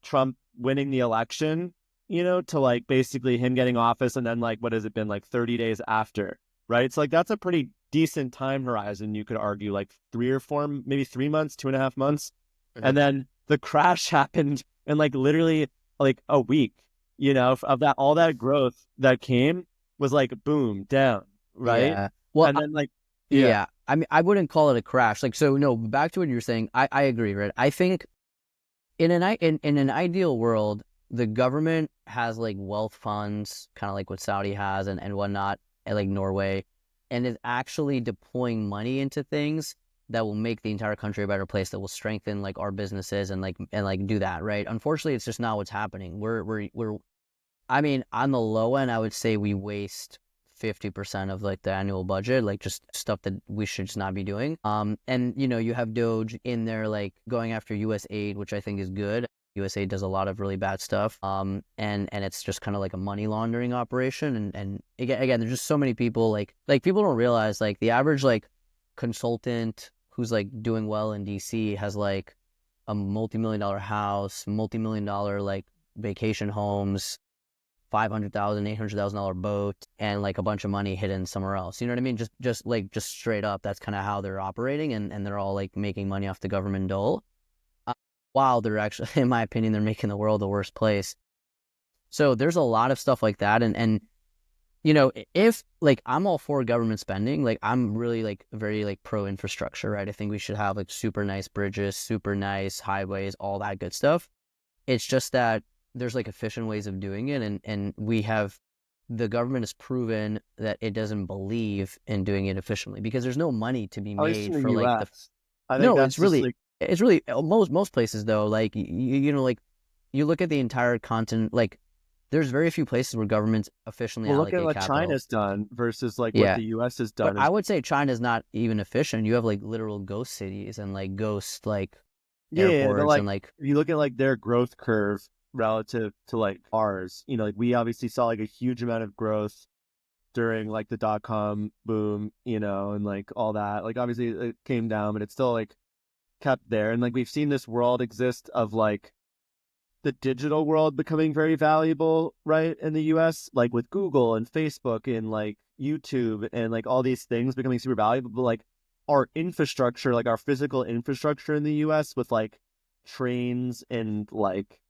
Trump winning the election, to like basically him getting office and then like what has it been like 30 days after, right? So like that's a pretty decent time horizon, you could argue, like 3 or 4, maybe 3 months, 2.5 months. Mhm. And then the crash happened and like literally like a week, of that, all that growth that came was like boom down, right? Yeah. Well, And then like, yeah, yeah. I mean, I wouldn't call it a crash. Like, so no, back to what you're saying. I agree, right? I think in an ideal world, the government has like wealth funds, kind of like what Saudi has and whatnot, and like Norway, and is actually deploying money into things that will make the entire country a better place, that will strengthen like our businesses and do that, right? Unfortunately, it's just not what's happening. I mean, on the low end, I would say we waste 50% of like the annual budget, like just stuff that we should just not be doing. And you have Doge in there, like going after US aid, which I think is good. USA does a lot of really bad stuff. And it's just kind of like a money laundering operation. And again, there's just so many people like people don't realize like the average like consultant who's like doing well in DC has like a multi-million-dollar house, multi-million-dollar like vacation homes, $500,000, $800,000 boat, and like a bunch of money hidden somewhere else. You know what I mean? Just straight up, that's kind of how they're operating, and they're all like making money off the government dole. While they're actually, in my opinion, they're making the world a worse place. So there's a lot of stuff like that, and if like I'm all for government spending, like I'm really like very like pro infrastructure, right? I think we should have like super nice bridges, super nice highways, all that good stuff. It's just that there's like efficient ways of doing it, and the government has proven that it doesn't believe in doing it efficiently because there's no money to be at least in made the for like US. I think no, that's just like, it's really most places though, like like you look at the entire continent, like there's very few places where governments efficiently well, look at allocate what capital. China's done versus like what Yeah, the US has but done. I would say China's not even efficient. You have like literal ghost cities and like ghost like Yeah, but airports and like like if you look at like their growth curve relative to like ours, like we obviously saw like a huge amount of growth during like the dot-com boom, and like all that. Like obviously it came down, but it's still like kept there. And like we've seen this world exist of like the digital world becoming very valuable, right, in the US, like with Google and Facebook and like YouTube and like all these things becoming super valuable. But like our infrastructure, like our physical infrastructure in the US with like trains and like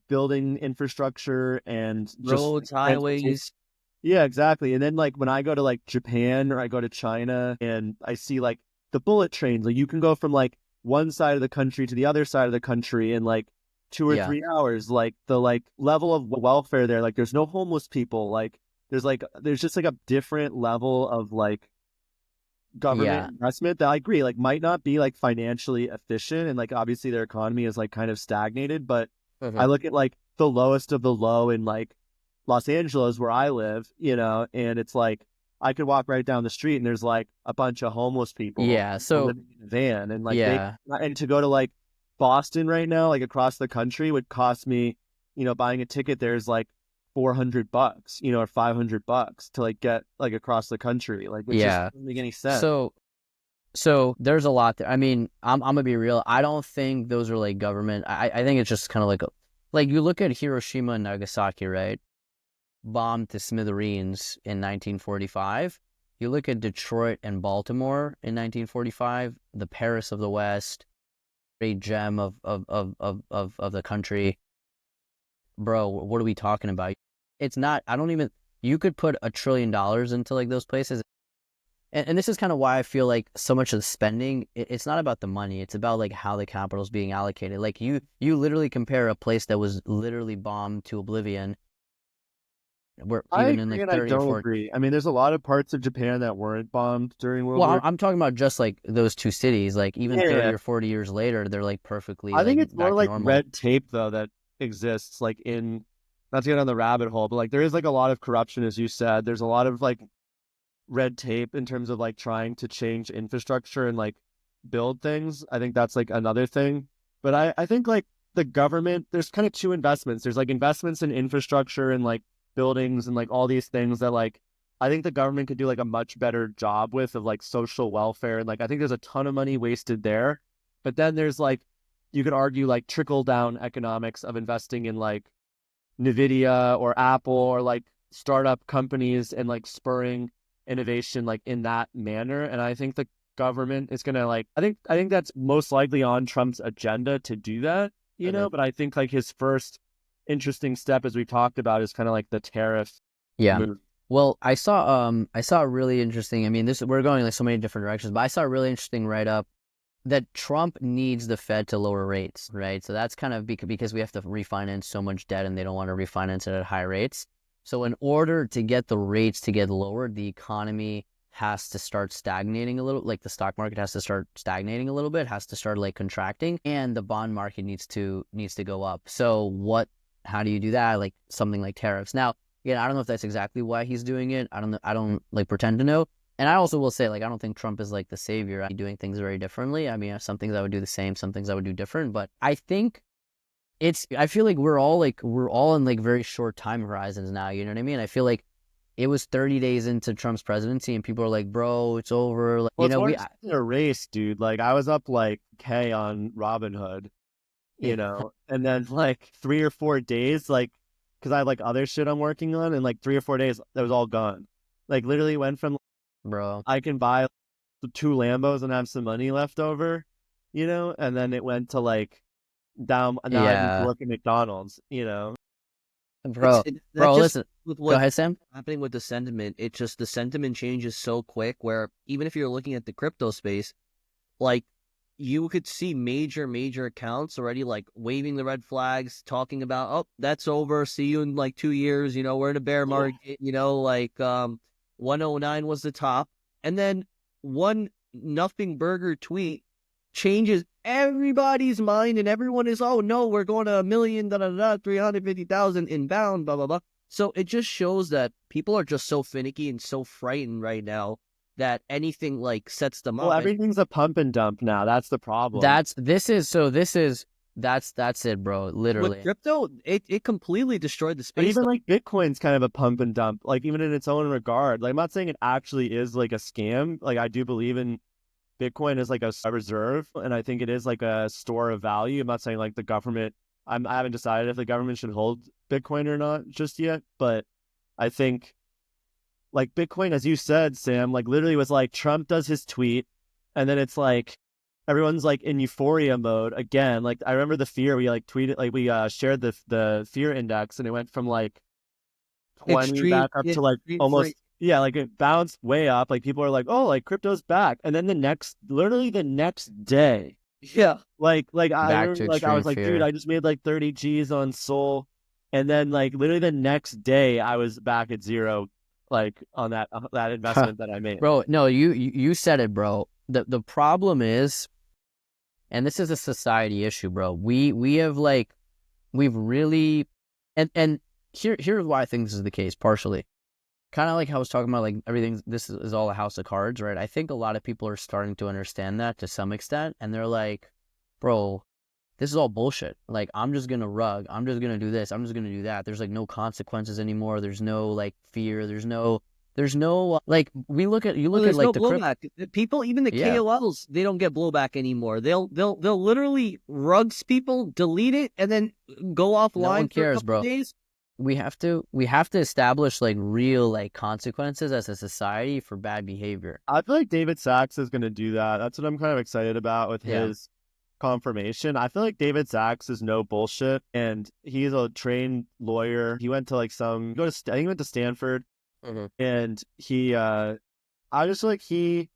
building infrastructure and just like, Roads, transportation. highways. Yeah, exactly. And then like when I go to like Japan or I go to China and I see like the bullet trains, like you can go from like one side of the country to the other side of the country in like 2 or 3 hours. Like the like level of welfare there, like there's no homeless people. Like there's just like a different level of like government yeah. investment that I agree like might not be like financially efficient, and like obviously their economy is like kind of stagnated. But I Mhm. look at like the lowest of the low in like Los Angeles where I live, and it's like I could walk right down the street and there's like a bunch of homeless people Yeah. So living in a van, and like yeah. and to go to like Boston right now, like across the country, would cost me, buying a ticket there's like $400, or $500 to like get like across the country, like which just Yeah. doesn't make any sense. So there's a lot there. I mean, I'm gonna be real. I don't think those are like government. I think it's just kind of like you look at Hiroshima and Nagasaki, right? Bombed to smithereens in 1945. You look at Detroit and Baltimore in 1945, the Paris of the West, great gem of the country. Bro, what are we talking about? It's not. I don't even. You could put $1 trillion into like those places. And this is kind of why I feel like so much of the spending, it's not about the money. It's about like how the capital is being allocated. Like you literally compare a place that was literally bombed to oblivion, where I even in agree like and I 30 or don't 40. agree. I mean, there's a lot of parts of Japan that weren't bombed during World Well, War. I'm talking about just like those two cities. Like even 30 Yeah, or 40 years later, they're like perfectly I like think it's more back to like normal. red tape though that exists like in, not to get on the rabbit hole, but like there is like a lot of corruption, as you said. There's a lot of like red tape in terms of like trying to change infrastructure and like build things. I think that's like another thing. But I think like the government, there's kind of two investments. There's like investments in infrastructure and like buildings and like all these things that like I think the government could do like a much better job with, of like social welfare. And like I think there's a ton of money wasted there. But then there's like, you could argue like trickle down economics of investing in like Nvidia or Apple or like startup companies and like spurring innovation like in that manner. And I think the government is gonna like, I think that's most likely on Trump's agenda to do that. you know, but I think like his first interesting step, as we talked about, is kind of like the tariff Yeah. move. Well, I saw a really interesting. I mean, this we're going like so many different directions, but I saw a really interesting write up that Trump needs the Fed to lower rates, right? So that's kind of because we have to refinance so much debt, and they don't want to refinance it at high rates. So in order to get the rates to get lowered, the economy has to start stagnating a little, like the stock market has to start stagnating a little bit, has to start like contracting, and the bond market needs to go up. So how do you do that? Like something like tariffs. Now, yeah, I don't know if that's exactly why he's doing it. I don't know. I don't like pretend to know. And I also will say, like, I don't think Trump is like the savior. I'm doing things very differently. I mean, some things I would do the same, some things I would do different. But I think I feel like we're all in like very short time horizons now. You know what I mean? I feel like it was 30 days into Trump's presidency, and people are like, "Bro, it's over." Like, Well, it's a race, dude. Like I was up like K on Robinhood, you know, and then like 3 or 4 days, like, because I had like other shit I'm working on, and like 3 or 4 days, that was all gone. Like literally went from bro. I can buy 2 Lambos and have some money left over, you know, and then it went to like down. Now I need to work at McDonald's, you know. Bro, listen. With Go ahead, Sam. happening with the sentiment, it's just the sentiment changes so quick where even if you're looking at the crypto space, like you could see major accounts already like waving the red flags, talking about, oh, that's over. See you in like 2 years. You know, we're in a bear market, you know, like 109 was the top. And then one nothing burger tweet changes everybody's mind, and everyone is, oh no, we're going to 1 million, 350,000 inbound, blah blah blah. So it just shows that people are just so finicky and so frightened right now that anything like sets them up. Well, everything's a pump and dump now. That's the problem. That's it, bro. Literally, with crypto, it completely destroyed the But space. even like Bitcoin's kind of a pump and dump, like even in its own regard. Like I'm not saying it actually is like a scam. Like I do believe in Bitcoin as like a reserve, and I think it is like a store of value. I'm not saying like the government. I haven't decided if the government should hold Bitcoin or not just yet, but I think like Bitcoin, as you said, Sam, like literally was like Trump does his tweet, and then it's like everyone's like in euphoria mode again. Like I remember the fear, we like tweeted, like we shared the fear index, and it went from like 20 back up to like almost like it bounced way up. Like people are like, oh, like crypto's back, and then literally the next day, like I remember, like I was like, dude, I just made like 30 G's on Sol, and then like literally the next day I was back at zero, like on that investment that I made. Bro, no, you said it, bro. The problem is, and this is a society issue, bro. We have like, we've really, and here's why I think this is the case, partially. Kind of like how I was talking about, like everything, this is all a house of cards, right? I think a lot of people are starting to understand that to some extent, and they're like, bro, this is all bullshit. Like, I'm just going to rug. I'm just going to do this. I'm just going to do that. There's like no consequences anymore. There's no like fear. There's no like, you look at like no the blowback. People, even the KOLs, they don't get blowback anymore. They'll literally rugs people, delete it, and then go offline. No one cares, for a couple days. We have to establish like real like consequences as a society for bad behavior. I feel like David Sachs is going to do that. That's what I'm kind of excited about with his confirmation. I feel like David Sachs is no bullshit, and he's a trained lawyer. He went to like I think he went to Stanford, and I just feel like he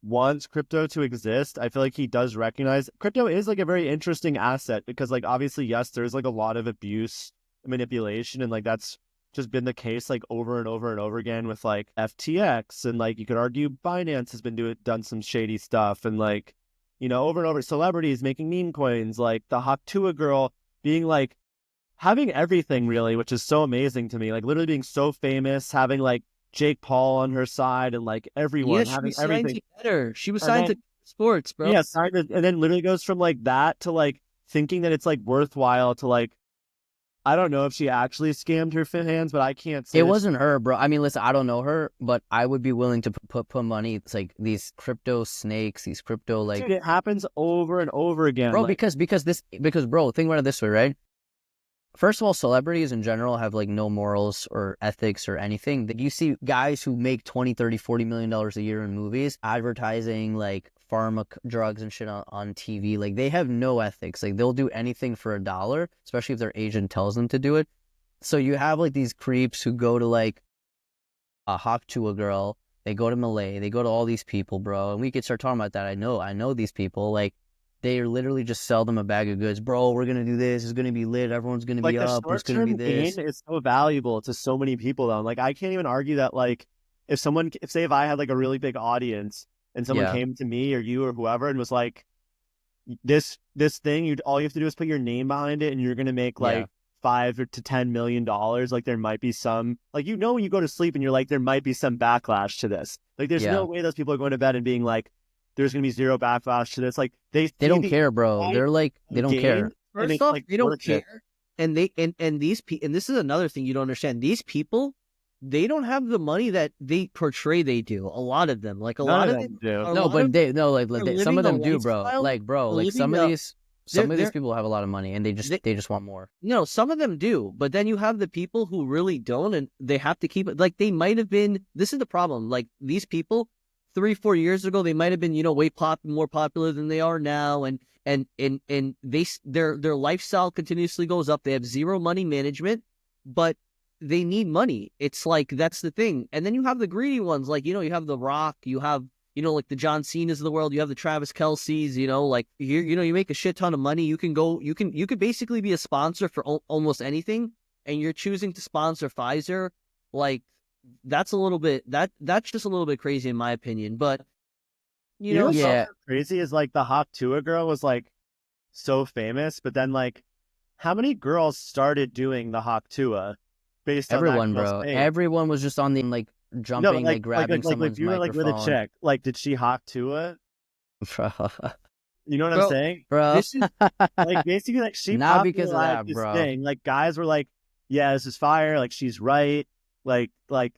wants crypto to exist. I feel like he does recognize crypto is like a very interesting asset because like obviously, yes, there's like a lot of abuse, manipulation, and like that's just been the case like over and over and over again with like FTX, and like you could argue Binance has been done some shady stuff, and like, you know, over and over, celebrities making meme coins, like the Haktua girl being like having everything really, which is so amazing to me, like literally being so famous, having like Jake Paul on her side, and like everyone having everything. She was signed to sports, bro. Yeah, signed to, and then literally goes from like that to like thinking that it's like worthwhile to like, I don't know if she actually scammed her fans, but I can't say it wasn't her, bro. I mean, listen, I don't know her, but I would be willing to put money. It's like these crypto snakes, these crypto like. Dude, it happens over and over again, bro. Like, Because bro, think about it this way, right? First of all, celebrities in general have like no morals or ethics or anything. You see guys who make $20, $30, $40 million a year in movies, advertising like pharma drugs and shit on TV. Like they have no ethics. Like they'll do anything for a dollar, especially if their agent tells them to do it. So you have like these creeps who go to like hawk to a girl. They go to Malay. They go to all these people, bro. And we could start talking about that. I know these people. Like they literally just sell them a bag of goods, bro. We're gonna do this. It's gonna be lit. Everyone's gonna Like be the up. It's gonna be short-term this. gain is so valuable to so many people though. Like I can't even argue that like if say if I had like a really big audience and someone Yeah. came to me or you or whoever and was like this thing, all you have to do is put your name behind it and you're gonna make like $5 to $10 million. Like there might be some like when you go to sleep and you're like there might be some backlash to this. Like there's no way those people are going to bed and being like there's gonna be zero backlash to this. Like they don't care, bro. They're like they don't care. First off, they don't care. And they and these people, and this is another thing you don't understand. These people, they don't have the money that they portray they do. A lot of them, like a lot of them do. No, but some of them do, bro. lifestyle, Like, bro, like some of these people have a lot of money and they just want more. No, some of them do, but then you have the people who really don't, and they have to keep it. Like they might have been. This is the problem. Like these people, 3-4 years ago, they might have been, way more popular than they are now, and their lifestyle continuously goes up. They have zero money management, but they need money. It's like that's the thing. And then you have the greedy ones, like you have The Rock, you have like the John Cena's of the world, you have the Travis Kelce's, like you make a shit ton of money. You could basically be a sponsor for almost anything, and you're choosing to sponsor Pfizer. Like that's a little bit that's just a little bit crazy in my opinion. But what's crazy is like the Hawk Tuah girl was like so famous, but then like how many girls started doing the Hawk Tuah based on everyone, that bro? fame? Everyone was just on the like jumping, like grabbing someone's like you were like with a chick. Like, did she Hawk Tuah? Bro. You know what I'm saying, bro? This is like basically like she not because of popularized that, this bro. thing. Like guys were like, yeah, this is fire. Like she's right. Like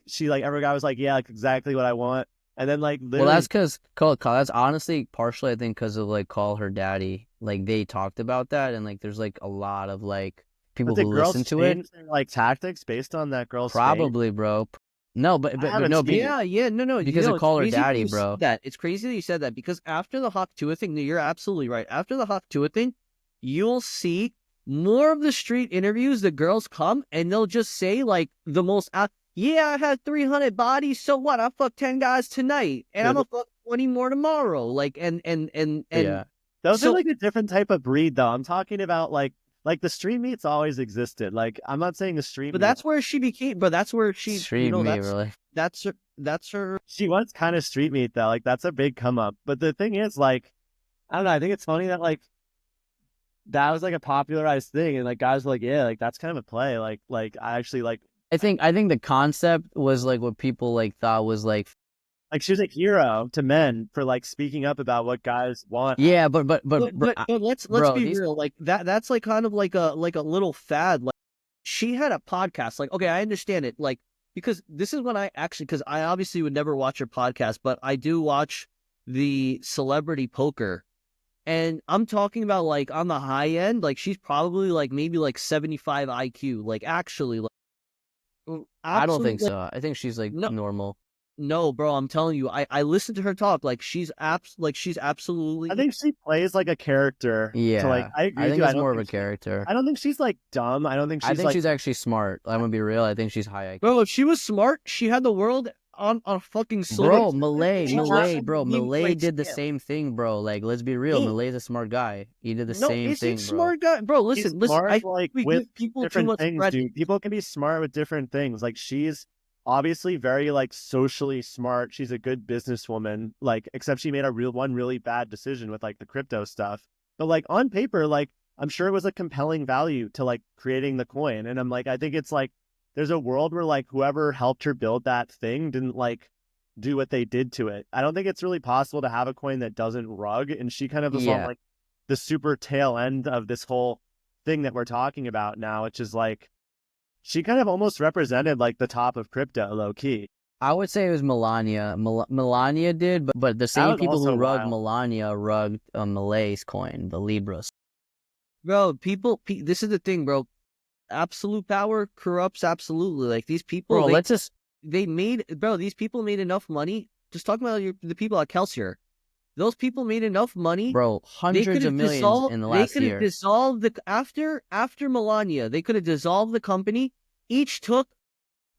she like every guy was like, yeah, like exactly what I want. And then like literally, well, that's because that's honestly partially I think because of like Call Her Daddy. Like they talked about that, and like there's like a lot of like people who listen to it. Their, like tactics based on that girl's probably, fame. Bro. No, but no, no, because of Call Her Daddy, bro. It's crazy that you said that because after the Hawk Tuah thing, you're absolutely right. After the Hawk Tuah thing, you'll see more of the street interviews. The girls come and they'll just say like the most. Yeah, I had 300 bodies. So what? I fucked 10 guys tonight, and I'm gonna fuck 20 more tomorrow. Like and yeah, those are like a different type of breed, though. I'm talking about like the street meat's always existed. Like I'm not saying the street, but that's where she became. But that's where she street meat, really. That's her. She was kind of street meat though. Like that's a big come up. But the thing is, like, I don't know. I think it's funny that like that was like a popularized thing, and like guys were like, yeah, like that's kind of a play. Like I actually like. I think the concept was like what people like thought was like she was a hero to men for like speaking up about what guys want. Yeah, but let's be real. Like that's like kind of like a little fad. Like she had a podcast. Like okay, I understand it. Like because this is when because I obviously would never watch her podcast, but I do watch the Celebrity Poker. And I'm talking about like on the high end, like she's probably like maybe like 75 IQ. Like actually, like I don't think so. I think she's like normal. No, bro, I'm telling you, I listened to her talk. Like she's absolutely. I think she plays like a character. Yeah, so, like I agree. I think it's more of a character. I don't think she's like dumb. I don't think she's. I think she's actually smart. I'm gonna be real. I think she's high IQ. Bro, if she was smart, she had the world on a fucking sword. Bro, Malay did the same thing, bro. Like, let's be real. Malay's a smart guy. He did the same thing, bro. Smart guy, bro. Listen. Smart, like with people different things, dude. People can be smart with different things. Like she's obviously very like socially smart. She's a good businesswoman. Like, except she made one really bad decision with like the crypto stuff. But like on paper, like I'm sure it was a compelling value to like creating the coin. And I'm like, I think it's like. There's a world where like whoever helped her build that thing didn't like do what they did to it. I don't think it's really possible to have a coin that doesn't rug. And she kind of is on like the super tail end of this whole thing that we're talking about now, which is like she kind of almost represented like the top of crypto low key. I would say it was Melania. Melania did, but the same people who rugged Melania rugged Malay's coin, the Libras. Bro, this is the thing, bro. Absolute power corrupts absolutely. Like these people, bro. These people made enough money. Just talking about the people at Kelsier. those people made enough money. Bro, They could hundreds have of millions dissolved. in the They last could have year. dissolved the after Melania. They could have dissolved the company. Each took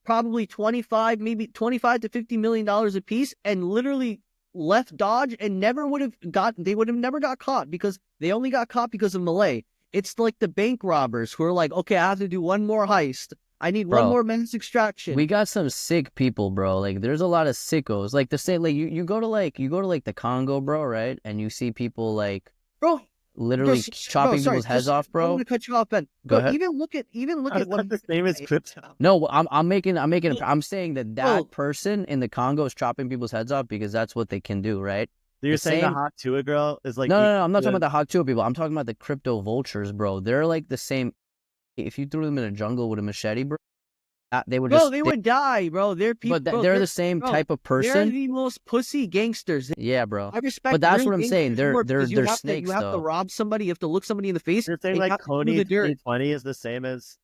probably 25, maybe 25 to $50 million a piece, and literally left Dodge and never would have got. They would have never got caught because they only got caught because of Malay. It's like the bank robbers who are like, okay, I have to do one more heist. I need one Bro, more mass extraction. We got some sick people, bro. Like, there's a lot of sickos. Like, the same, like, you go to the Congo, bro, right? And you see people, like, bro, literally chopping people's heads off, I bro. want to cut you off, Ben. Go Bro, ahead. even look at what the same as crypto. No, I'm saying that person in the Congo is chopping people's heads off because that's what they can do, right? So you're The saying same- the hot Tua girl is like No, I'm not talking about the hot two people. I'm talking about the crypto vultures, bro. They're like the same. If you threw them in a jungle with a machete, bro, they would bro, just. they would die, bro. They're people. But bro, they're the same type of They're person. the most pussy gangsters. Yeah, bro. I respect. But that's real what I'm saying. gangsters more They're because they're you have snakes, to, you have though. to rob somebody. You have to look somebody in the face. You're saying and like have to do Coney the dirt. 2020 is the same as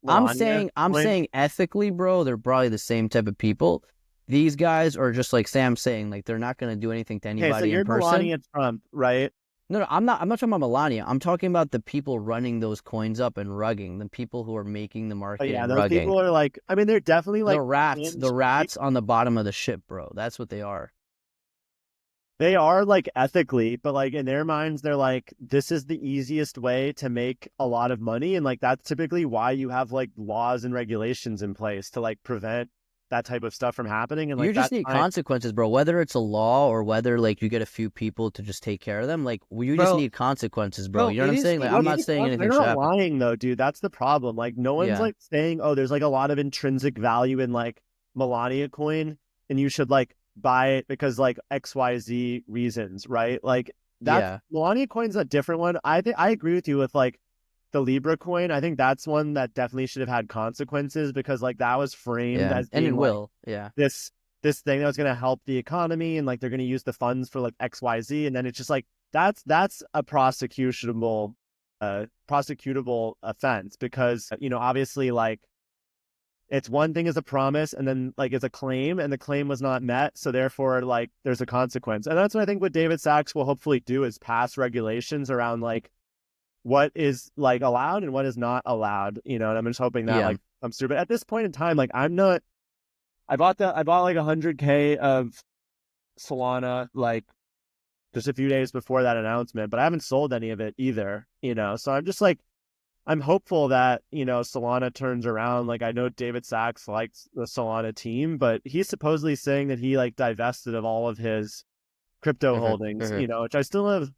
I'm Melania? saying ethically, bro, they're probably the same type of people. These guys are just like Sam's saying, like they're not gonna do anything to anybody Okay, so you're in person. Melania Trump, right? No, I'm not talking about Melania. I'm talking about the people running those coins up and rugging, the people who are making the market But yeah, and those rugging. people are like, I mean, they're definitely like The rats on the bottom of the ship, bro. That's what they are. They are like ethically, but like in their minds, they're like, this is the easiest way to make a lot of money. And like, that's typically why you have like laws and regulations in place to like prevent that type of stuff from happening. And like, You just that's need fine. consequences, bro. Whether it's a law or whether like you get a few people to just take care of them, like you just Bro, need consequences, bro. bro, You know what it I'm is- saying? Like it I'm is- not saying anything They're should not happen. lying though, dude. That's the problem. Like, no one's Yeah. like saying, oh, there's like a lot of intrinsic value in like Melania coin, and you should like buy it because like XYZ reasons, right? Like that's Yeah. Melania coin's a different one. I think I agree with you with like the Libra coin. I think that's one that definitely should have had consequences because like that was framed Yeah, as and being it like, will. Yeah. this thing that was going to help the economy and like they're going to use the funds for like XYZ, and then it's just like that's a prosecutable offense because obviously like it's one thing as a promise and then like it's a claim and the claim was not met, so therefore like there's a consequence. And that's what I think what David Sachs will hopefully do is pass regulations around like what is like allowed and what is not allowed, and I'm just hoping that Yeah. like comes through. But at this point in time, like I bought like 100K of Solana like just a few days before that announcement, but I haven't sold any of it either, so I'm just like I'm hopeful that Solana turns around. Like I know David Sachs likes the Solana team, but he's supposedly saying that he like divested of all of his crypto holdings, which I still have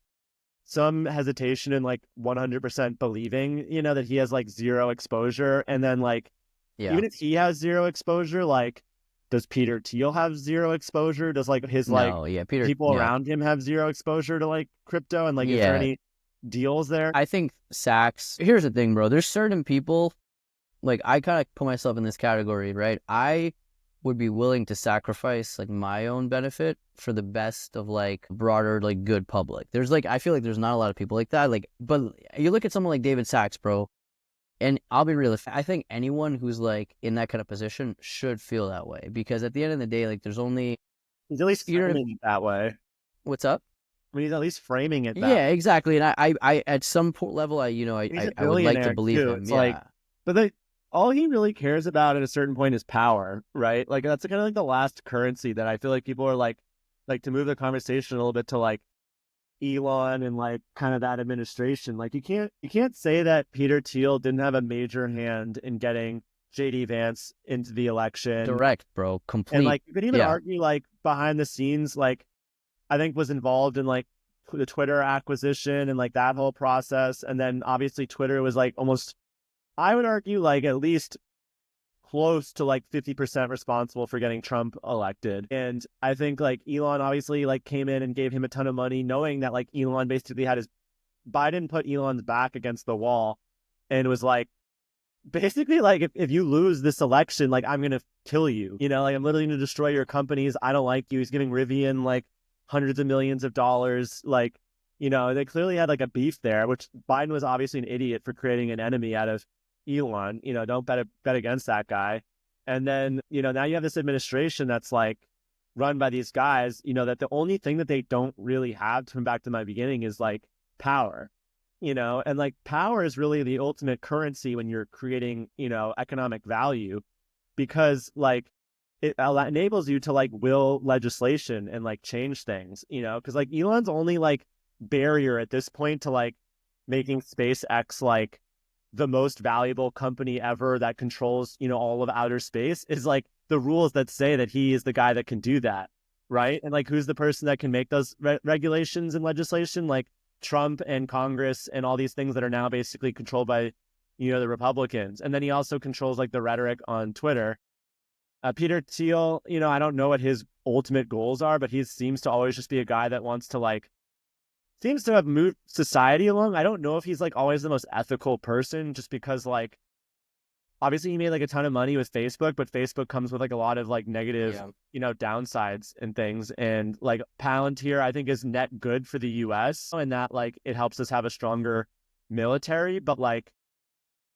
some hesitation in like 100% believing, that he has like zero exposure. And then like, Yeah. even if he has zero exposure, like, does Peter Thiel have zero exposure? Does like his No, yeah, Peter. people yeah. around him have zero exposure to like crypto? And like, is there Yeah. any deals there? I think Sachs. Here's the thing, bro. There's certain people, like I kind of put myself in this category, right? I would be willing to sacrifice like my own benefit for the best of like broader like good public. There's like I feel like there's not a lot of people like that. Like, but you look at someone like David Sachs, bro, and I'll be real. I think anyone who's like in that kind of position should feel that way because at the end of the day, like there's only He's at least You know what I framing it that way. what's up. I mean, he's at least framing it that Yeah, way. exactly. And I at some level, I He's a would like to billionaire, believe too. him. It's Yeah. like- But all he really cares about at a certain point is power, right? Like that's kind of like the last currency that I feel like people are like to move the conversation a little bit to like Elon and like kind of that administration. Like you can't say that Peter Thiel didn't have a major hand in getting JD Vance into the election. Direct, bro. Complete. And like you could even yeah. argue like behind the scenes, like I think was involved in like the Twitter acquisition and like that whole process. And then obviously Twitter was like almost, I would argue like at least close to like 50% responsible for getting Trump elected. And I think like Elon obviously like came in and gave him a ton of money knowing that like Elon basically had Biden put Elon's back against the wall and was like, basically like if you lose this election, like I'm going to kill you, like I'm literally going to destroy your companies. I don't like you. He's giving Rivian like hundreds of millions of dollars. Like, they clearly had like a beef there, which Biden was obviously an idiot for creating an enemy out of Elon. Don't bet against that guy. And then, now you have this administration that's like run by these guys, that the only thing that they don't really have, to come back to my beginning, is like power, and like power is really the ultimate currency when you're creating, economic value, because like it enables you to like will legislation and like change things, because like Elon's only like barrier at this point to like making SpaceX like the most valuable company ever that controls, all of outer space, is like the rules that say that he is the guy that can do that, right? And like, who's the person that can make those regulations and legislation? Like Trump and Congress and all these things that are now basically controlled by, the Republicans. And then he also controls like the rhetoric on Twitter. Peter Thiel, I don't know what his ultimate goals are, but he seems to always just be a guy that wants to like, seems to have moved society along. I don't know if he's like always the most ethical person, just because like, obviously he made like a ton of money with Facebook, but Facebook comes with like a lot of like negative, downsides and things. And like Palantir, I think, is net good for the US, and that like it helps us have a stronger military, but like,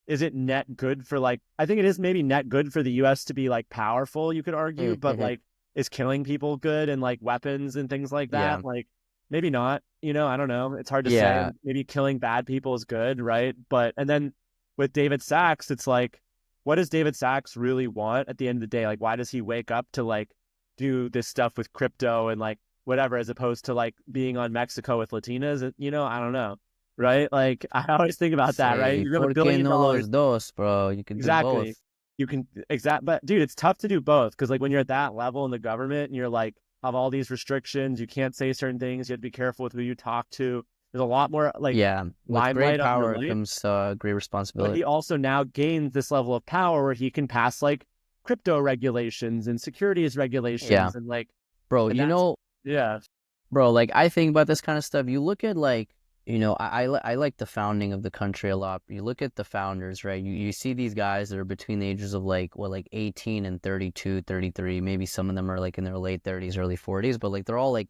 is it net good for like, I think it is maybe net good for the US to be like powerful, you could argue, but like, is killing people good, and like weapons and things like that? Yeah. Like maybe not, I don't know. It's hard to Yeah. say. Maybe killing bad people is good, right? But, and then with David Sachs, it's like, what does David Sachs really want at the end of the day? Like, why does he wake up to like do this stuff with crypto and like whatever, as opposed to like being on Mexico with Latinas? I don't know. Right? Like, I always think about that, right? Say, You have ¿por $1 qué billion. no los dos, bro? You can do Exactly. both. You can, but dude, it's tough to do both, because like when you're at that level in the government and you're like, have all these restrictions, you can't say certain things, you have to be careful with who you talk to. There's a lot more like Yeah, with great limelight on your power life. comes great But responsibility. he also now gains this level of power where he can pass like crypto regulations and securities regulations. Yeah. And like, Bro, and you know, yeah, bro, like I think about this kind of stuff. You look at like, I like the founding of the country a lot. You look at the founders, right? You see these guys that are between the ages of like 18 and 32, 33. Maybe some of them are like in their late 30s, early 40s, but like they're all like,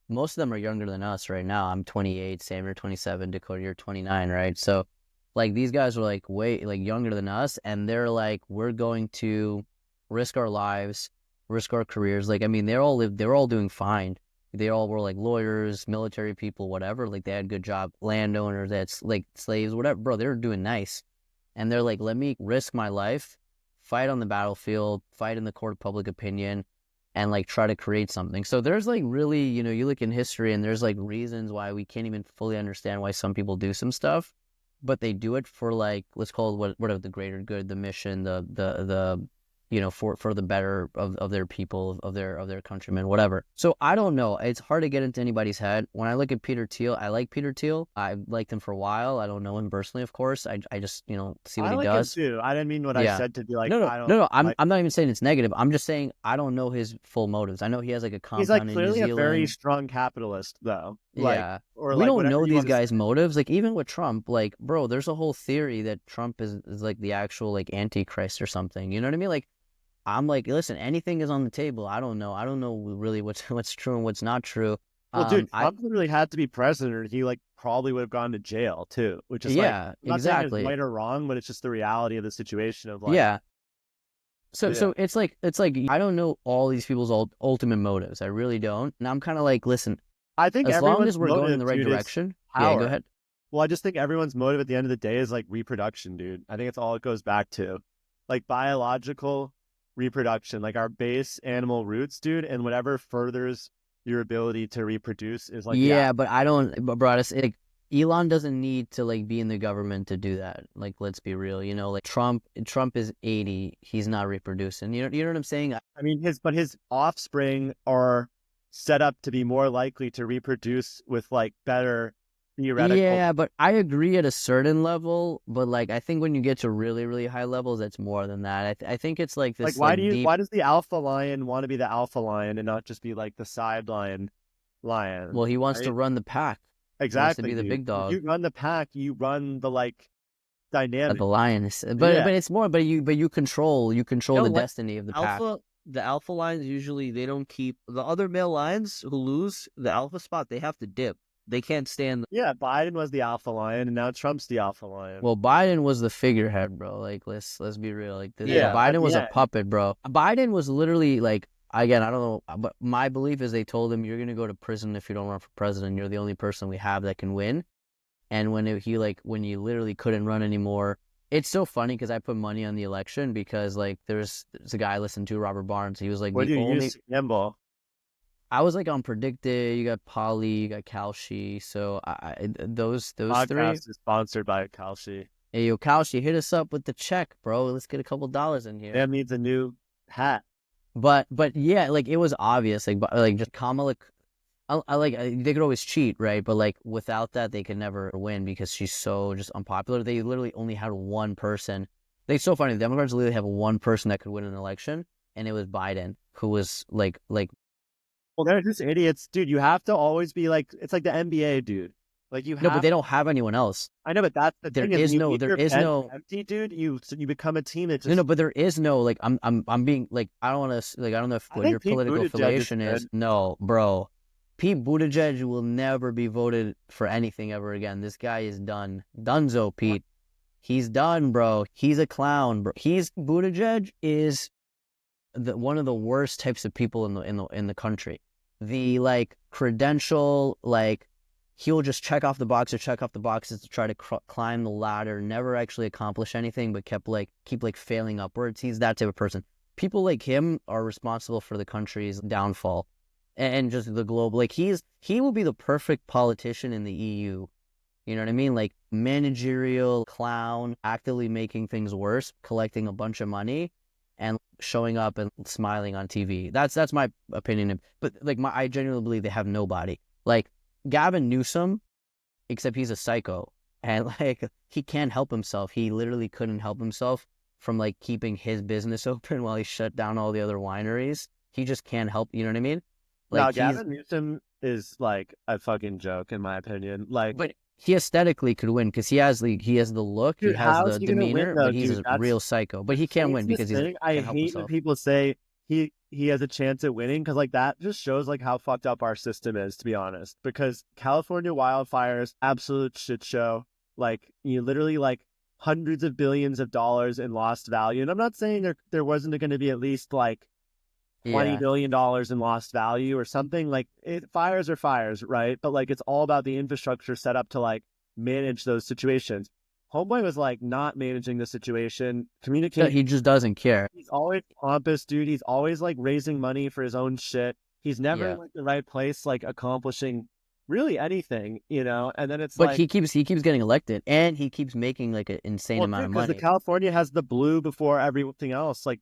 most of them are younger than us right now. I'm 28, Sam, you're 27, Dakota, you're 29, right? So like these guys are like way like younger than us, and they're like, we're going to risk our lives, risk our careers. Like, I mean, they're all doing fine. They all were like lawyers, military people, whatever. Like they had good job, landowners, that's like slaves, whatever. Bro, they're doing nice. And they're like, let me risk my life, fight on the battlefield, fight in the court of public opinion, and like try to create something. So there's like really, you look in history and there's like reasons why we can't even fully understand why some people do some stuff, but they do it for like, let's call it whatever the greater good, the mission, the for the better of their people, of their countrymen, whatever. So I don't know. It's hard to get into anybody's head. When I look at Peter Thiel, I like Peter Thiel. I've liked him for a while. I don't know him personally, of course. I just, see what I he like does. him too. I didn't mean what I said to be like, No. I don't. I'm not even saying it's negative. I'm just saying I don't know his full motives. I know he has like a He's like compound in New clearly a Zealand. very strong capitalist, though. Like, Yeah. or We like don't whatever know you these wanna guys' say. motives. Like even with Trump, like, bro, there's a whole theory that Trump is like the actual like antichrist or something. You know what I mean? Like, I'm like, listen, anything is on the table. I don't know. I don't know really what's true and what's not true. Well, dude, I Trump literally had to be president. He like probably would have gone to jail too, which is like, yeah, I'm not saying exactly. it's right or wrong, but it's just the reality of the situation of like, Yeah. So Yeah. so it's like I don't know all these people's ultimate motives. I really don't. And I'm kind of like, listen, I think as long everyone's as we're going in motive, the right dude, is direction. Yeah, power. go ahead. Well, I just think everyone's motive at the end of the day is like reproduction, dude. I think it's all it goes back to, like biological reproduction, like our base animal roots, dude, and whatever furthers your ability to reproduce is like, Yeah, but I don't, but bro, it's like Elon doesn't need to like be in the government to do that. Like, let's be real, like Trump is 80, he's not reproducing. You know what I'm saying? I mean, his offspring are set up to be more likely to reproduce with like better theoretical. Yeah, but I agree at a certain level, but like I think when you get to really, really high levels, that's more than that. I think it's like this Like, deep. why does the alpha lion want to be the alpha lion and not just be like the side lion? Well, he wants to right? run the pack. Exactly. He wants to be the dude. big dog. You run the pack, you run the like dynamic. The lioness, but Yeah. it's more. But you control the like, destiny of the pack. The alpha lions usually they don't keep the other male lions who lose the alpha spot. They have to dip. They can't stand. Yeah, Biden was the alpha lion, and now Trump's the alpha lion. Well, Biden was the figurehead, bro. Like let's be real. Like Yeah, Biden at was the a end. puppet, bro. Biden was literally like, again, I don't know, but my belief is they told him, you're going to go to prison if you don't run for president. You're the only person we have that can win. And when when you literally couldn't run anymore, it's so funny because I put money on the election because like there's a guy I listened to, Robert Barnes. He was like What do the you only. use to gamble? I was like on Predicted. You got Poly, you got Kalshi. So those three. Podcast is sponsored by Kalshi. Hey, yo, Kalshi, hit us up with the check, bro. Let's get a couple dollars in here. Dan needs a new hat. But yeah, like it was obvious, like just Kamala. They could always cheat, right? But like without that, they could never win because she's so just unpopular. They literally only had one person. It's so funny. The Democrats literally have one person that could win an election, and it was Biden, who was like. Well, they're just idiots, dude. You have to always be like, it's like the NBA, dude. Like you have. No, but they don't have anyone else. I know, but that's the There thing. is you no- leave there your is bench no- empty, dude. You become a team that just. No, but there is no like. I'm being like. I don't want to like. I don't know I what think your Pete political Buttigieg affiliation is. good. No, bro. Pete Buttigieg will never be voted for anything ever again. This guy is done. Dunzo, Pete. He's done, bro. He's a clown, bro. Buttigieg is one of the worst types of people in the country. The like credential, like he'll just check off the boxes to try to climb the ladder, never actually accomplish anything, but keep failing upwards. He's that type of person. People like him are responsible for the country's downfall and just the global. Like he will be the perfect politician in the EU. You know what I mean? Like managerial clown, actively making things worse, collecting a bunch of money, and showing up and smiling on TV. That's my opinion. But like I genuinely believe they have nobody. Like Gavin Newsom, except he's a psycho, and like he can't help himself. He literally couldn't help himself from like keeping his business open while he shut down all the other wineries. He just can't help. You know what I mean? Now, Like Gavin Newsom is like a fucking joke in my opinion. Like, but he aesthetically could win because he has the look, dude, he has how the is he gonna demeanor, win though, but he's dude? a real psycho. But he can't win because he I can't help hate when himself. people say he has a chance at winning because like that just shows like how fucked up our system is, to be honest. Because California wildfires, absolute shit show. Like you literally like hundreds of billions of dollars in lost value. And I'm not saying there wasn't going to be at least like $20 billion in lost value or something. Like fires are fires, right? But like it's all about the infrastructure set up to like manage those situations. Homeboy was like not managing the situation, communicating. He just doesn't care. He's always pompous, dude. He's always like raising money for his own shit. He's never in like the right place, like accomplishing really anything, you know. And then it's but like he keeps getting elected, and he keeps making like an insane amount of because money. the California has the blue before everything else, like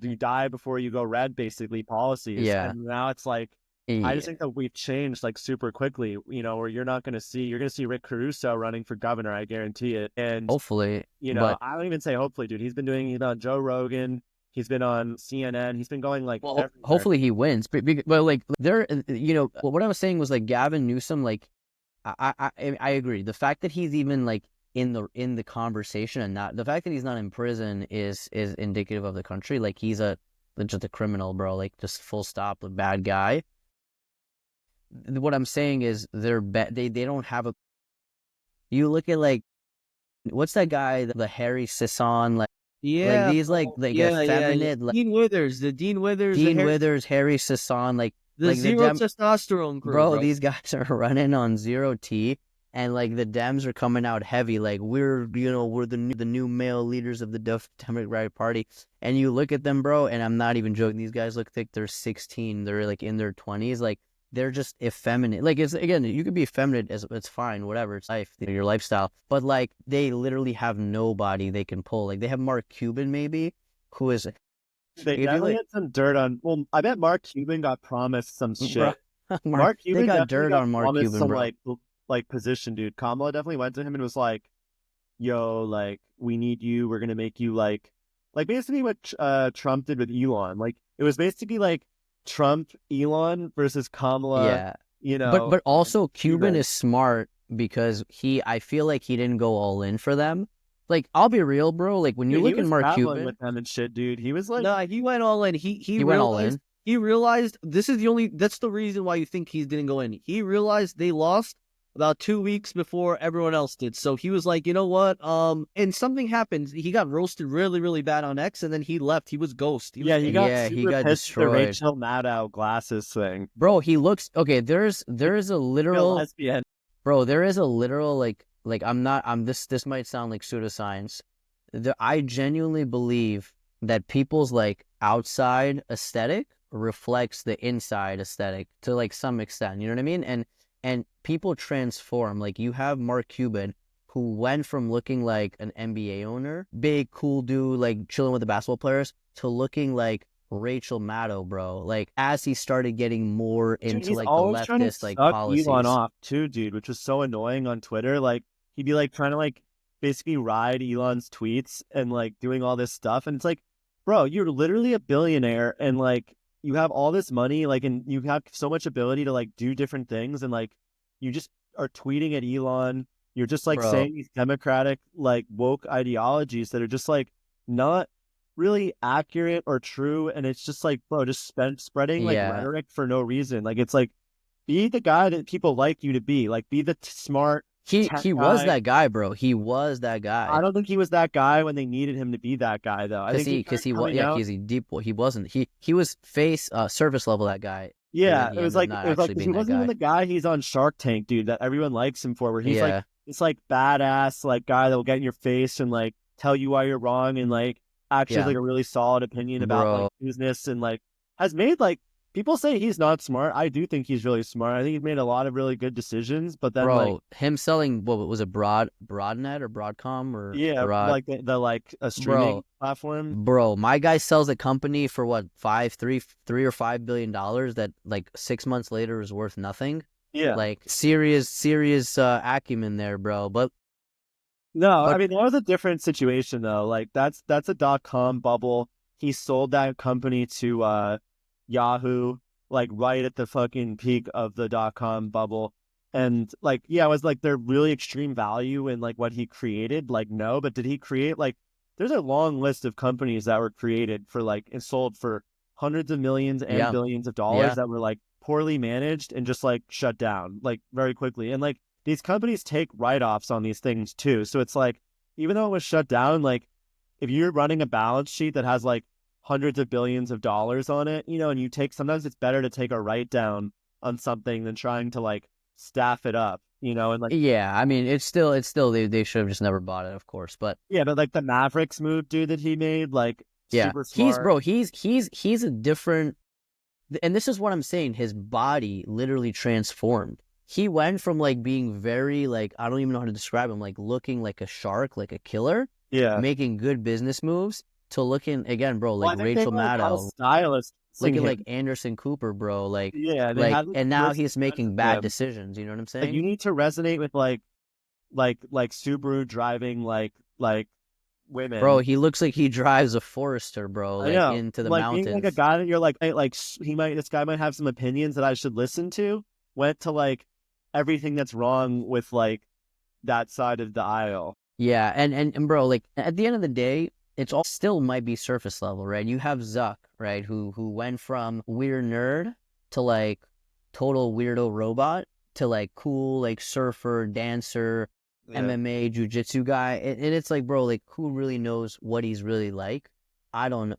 you die before you go red, basically policies. Yeah. And now it's like I just think that we've changed like super quickly, you know, where you're going to see Rick Caruso running for governor, I guarantee it. And Hopefully, you know, I don't even say hopefully, dude. He's been on Joe Rogan. He's been on CNN. He's been going like everywhere. Hopefully he wins. But like there, you know, what I was saying was like Gavin Newsom. Like I agree. The fact that he's even like in the conversation and not the fact that he's not in prison is indicative of the country. Like he's just a criminal, bro. Like just full stop, a bad guy. What I'm saying is they don't have a. You look at like, what's that guy? The Harry Sisson, like these effeminate, like Dean Withers, Dean Withers, Harry Sisson, like zero testosterone crew, bro. These guys are running on zero T, and like the Dems are coming out heavy. Like we're the new male leaders of the Democratic Party, and you look at them, bro. And I'm not even joking. These guys look like they're 16. They're like in their 20s, like. They're just effeminate. Like it's again, you could be effeminate it's fine, whatever. It's life, your lifestyle. But like they literally have nobody they can pull. Like they have Mark Cuban maybe, who is. They definitely had some dirt on. Well, I bet Mark Cuban got promised some shit. Mark Cuban they got dirt on Mark Cuban, some, bro. Like position, dude. Kamala definitely went to him and was like, "Yo, like we need you. We're gonna make you like basically what Trump did with Elon. Like it was basically like." Trump, Elon versus Kamala. Yeah, you know. But also Cuban is smart because I feel like he didn't go all in for them. Like I'll be real, bro. Like when you look at Mark Cuban with them and shit, dude, he was like, no, he went all in. He went all in. He realized this is that's the reason why you think he didn't go in. He realized they lost about 2 weeks before everyone else did. So he was like, you know what? And something happened. He got roasted really, really bad on X, and then he left. He was ghost. He was Yeah, he got Yeah, he super got pissed at the destroyed. Rachel Maddow glasses thing. Bro, he looks okay. There is a Real literal lesbian. bro. There is a literal I'm this might sound like pseudoscience. I genuinely believe that people's like outside aesthetic reflects the inside aesthetic to like some extent. You know what I mean? And people transform. Like you have Mark Cuban, who went from looking like an NBA owner, big cool dude, like chilling with the basketball players, to looking like Rachel Maddow, bro. Like as he started getting more Dude, into he's like the always trying to leftist like suck policies. Elon off too, dude, which was so annoying on Twitter. Like he'd be like trying to like basically ride Elon's tweets and like doing all this stuff, and it's like, bro, you're literally a billionaire, and like you have all this money, like, and you have so much ability to like do different things, and like you just are tweeting at Elon. You're just like Bro. saying these democratic like woke ideologies that are just like not really accurate or true, and it's just like, bro, just spreading like Yeah. rhetoric for no reason. Like it's like, be the guy that people like you to be. Like be the smart tech He was guy. that guy, bro. He was that I guy. don't think he was that guy when they needed him to be that guy, though. I think Because he was coming yeah, out. he's a deep. He wasn't. He was face surface level that guy. And Yeah, then he ended up not actually 'cause he being that wasn't even guy. the guy he's on Shark Tank, dude, that everyone likes him for, where he's like Yeah, this like badass like guy that will get in your face and like tell you why you're wrong and like actually has yeah, like a really solid opinion about like bro, business and like has made like people say he's not smart. I do think he's really smart. I think he's made a lot of really good decisions, but then like bro. Him selling what was it, Broadnet or Broadcom or yeah, Broad, like the like a streaming platform. bro. My guy sells a company for what three or $5 billion that like 6 months later is worth nothing. Yeah. Like serious acumen there, bro. But No, I but mean that was a different situation though. Like that's a .com bubble. He sold that company to Yahoo, like right at the fucking peak of the .com bubble. And like, yeah, it was like their really extreme value in like what he created. Like, no, but did he create like there's a long list of companies that were created for like and sold for hundreds of millions and yeah, billions of dollars yeah, that were like poorly managed and just like shut down like very quickly. And like these companies take write-offs on these things too. So it's like, even though it was shut down, like if you're running a balance sheet that has like hundreds of billions of dollars on it, you know, and you take, sometimes it's better to take a write down on something than trying to like staff it up, you know, and like, yeah. I mean, it's still they should have just never bought it, of course. But yeah, but like the Mavericks move, dude, that he made, like yeah, super smart. he's a different. And this is what I'm saying. His body literally transformed. He went from like being very like, I don't even know how to describe him, like looking like a shark, like a killer, Yeah. making good business moves, to looking again, bro, Well, I like think they Rachel were like all Maddow, stylists looking him. like Anderson Cooper, bro, Yeah, they had like, and now personal he's making touch bad with him. decisions. You know what I'm Like you saying? need to resonate with like Subaru driving like Bro, women. he looks like he drives a Forester, bro, I like know. into the Like being like a mountains. guy that you're like, hey, like this guy might have some opinions that I should listen to. Went to like everything that's wrong with like that side of the aisle. Yeah, and bro, like at the end of the day, it's all still might be surface level, right? You have Zuck, right, who went from weird nerd to like total weirdo robot to like cool like surfer, dancer, Yeah. MMA, jujitsu guy, and it's like, bro, like who really knows what he's really like? I don't know.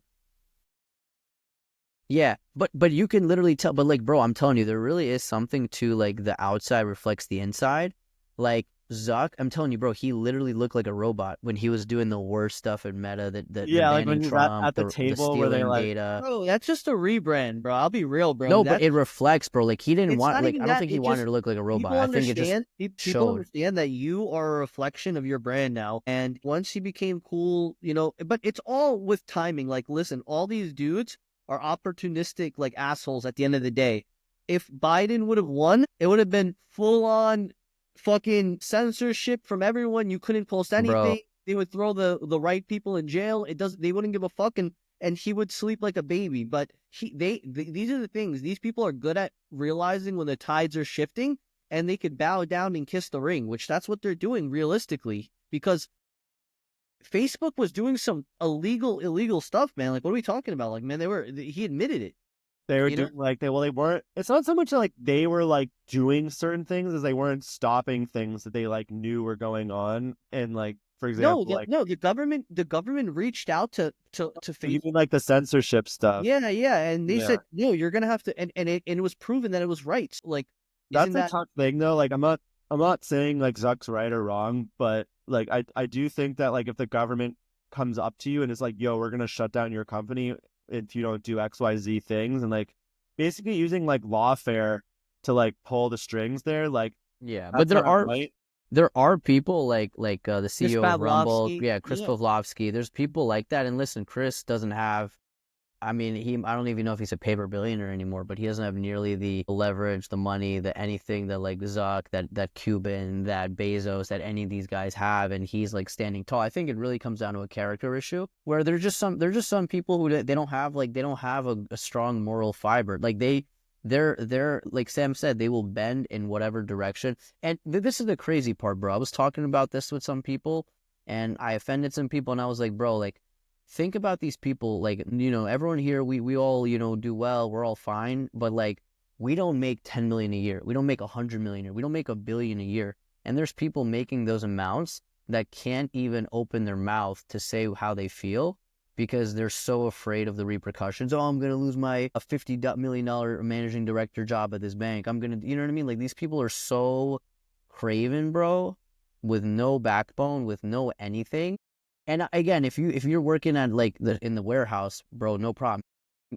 Yeah, but you can literally tell. But like, bro, I'm telling you, there really is something to like the outside reflects the inside. Like Zuck, I'm telling you, bro, he literally looked like a robot when he was doing the worst stuff in Meta, the Yeah, like when banning he's Trump, at the the table where they stealing like, data. Bro, that's just a rebrand, bro. I'll be real, bro. No, but That's it reflects, bro. Like he didn't it's want, not like even I don't that. think he It wanted just to look like a robot. people I think it just understand. People showed. understand that you are a reflection of your brand now. And once he became cool, you know, but it's all with timing. Like, listen, all these dudes are opportunistic, like assholes. At the end of the day, if Biden would have won, it would have been full on fucking censorship from everyone. You couldn't post Bro, anything. They would throw the right people in jail. It does. They wouldn't give a fuck, and he would sleep like a baby. But these are the things. These people are good at realizing when the tides are shifting, and they could bow down and kiss the ring, which that's what they're doing realistically. Because Facebook was doing some illegal stuff, man. Like, what are we talking about? Like, man, he admitted it. They were You know? doing like they weren't. It's not so much like they were like doing certain things as they weren't stopping things that they like knew were going on. And like for No, example, like the government reached out to Facebook. even like the censorship stuff. Yeah, yeah, and they Yeah, said, no, you're gonna have to, and it was proven that it was right. Like, isn't that's a that tough thing though. Like I'm not saying like Zuck's right or wrong, but like I do think that like if the government comes up to you and is like, yo, we're gonna shut down your company if you don't do XYZ things, and like basically using like lawfare to like pull the strings there, like Yeah, but that's not right. there are people like the Chris CEO of Rumble, Pavlovsky? yeah, Chris Yeah, Pavlovsky. There's people like that, and listen, Chris doesn't have. I mean, I don't even know if he's a paper billionaire anymore, but he doesn't have nearly the leverage, the money, the anything that like Zuck, that Cuban, that Bezos, that any of these guys have, and he's like standing tall. I think it really comes down to a character issue where there's just some people who they don't have a strong moral fiber. Like they're like Sam said, they will bend in whatever direction. And this is the crazy part, bro. I was talking about this with some people, and I offended some people, and I was like, bro, like, think about these people, like, everyone here, we all, do well, we're all fine, but like, we don't make 10 million a year. We don't make 100 million a year. We don't make $1 billion a year. And there's people making those amounts that can't even open their mouth to say how they feel because they're so afraid of the repercussions. Oh, I'm going to lose my $50 million managing director job at this bank. I'm going to, you know what I mean? Like, these people are so craven, bro, with no backbone, with no anything. And again, if you're working at like in the warehouse, bro, no problem.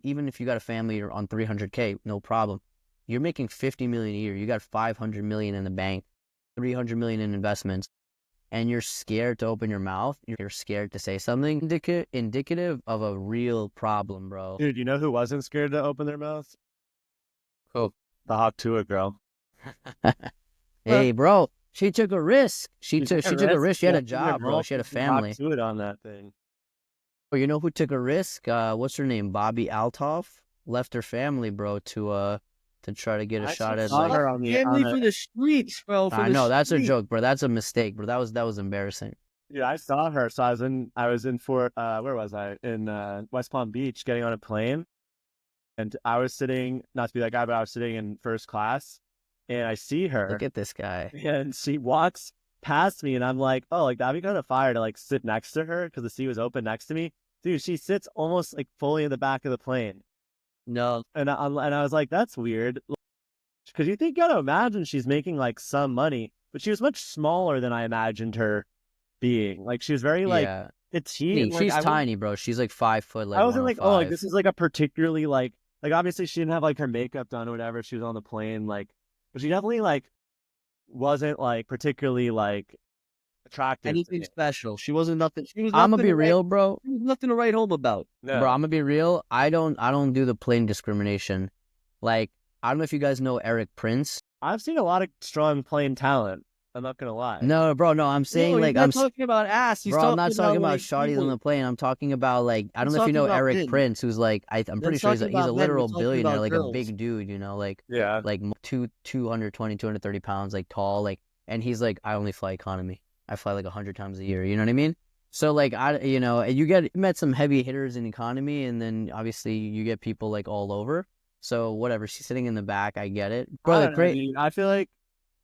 Even if you got a family or on 300K, no problem. You're making 50 million a year. You got 500 million in the bank, 300 million in investments, and you're scared to open your mouth. You're scared to say something indicative of a real problem, bro. Dude, you know who wasn't scared to open their mouth? Cool. The Hawk Tuah girl. Hey, bro, she took a risk. She took a risk. She had a job, bro. She had a family. Hawk Tuah on that thing. But you know who took a risk? What's her name? Bobby Althoff left her family, bro, to try to get a shot at saw like. her on family the for the streets, bro. For I the know that's a streets. joke, bro. That's a mistake, bro. That was embarrassing. Yeah, I saw her. So I was in Fort where was I? In West Palm Beach getting on a plane. And I was sitting, not to be that guy, but I was sitting in first class and I see her Look at this guy. and she walks past me and I'm like, oh, like that'd be kind of fire to like sit next to her because the seat was open next to me. Dude, she sits almost like fully in the back of the plane. No, And I was like, that's weird. Because you gotta imagine she's making like some money, but she was much smaller than I imagined her being. Like she was very like Yeah, petite. Like, she's tiny, bro. She's like 5 foot, like I wasn't like, oh, like 105. this is like a particularly like obviously she didn't have like her makeup done or whatever. She was on the plane, like, but she definitely like wasn't like particularly like attractive. anything special. She wasn't nothing. She was I'm nothing gonna be to write- real, bro. There was nothing to write home about. No. Bro, I'm gonna be real. I don't do the plane discrimination. Like, I don't know if you guys know Eric Prince. I've seen a lot of strong playing talent. I'm not gonna lie. No, bro, no. I'm saying No, like he's not I'm talking about ass. He's Bro, I'm not talking about like, shawties on people. the plane. I'm talking about like I don't He's know if you know talking about Eric men. Prince, who's like I'm pretty He's sure he's talking a about men. We're literal talking billionaire, about like girls. a big dude, like Yeah. like 220, 230 pounds, like tall, like, and he's like, I only fly economy. I fly like 100 times a year. You know what I mean? So like you met some heavy hitters in economy, and then obviously you get people like all over. So whatever, she's sitting in the back. I get it, bro. I The don't know, great, dude. I feel like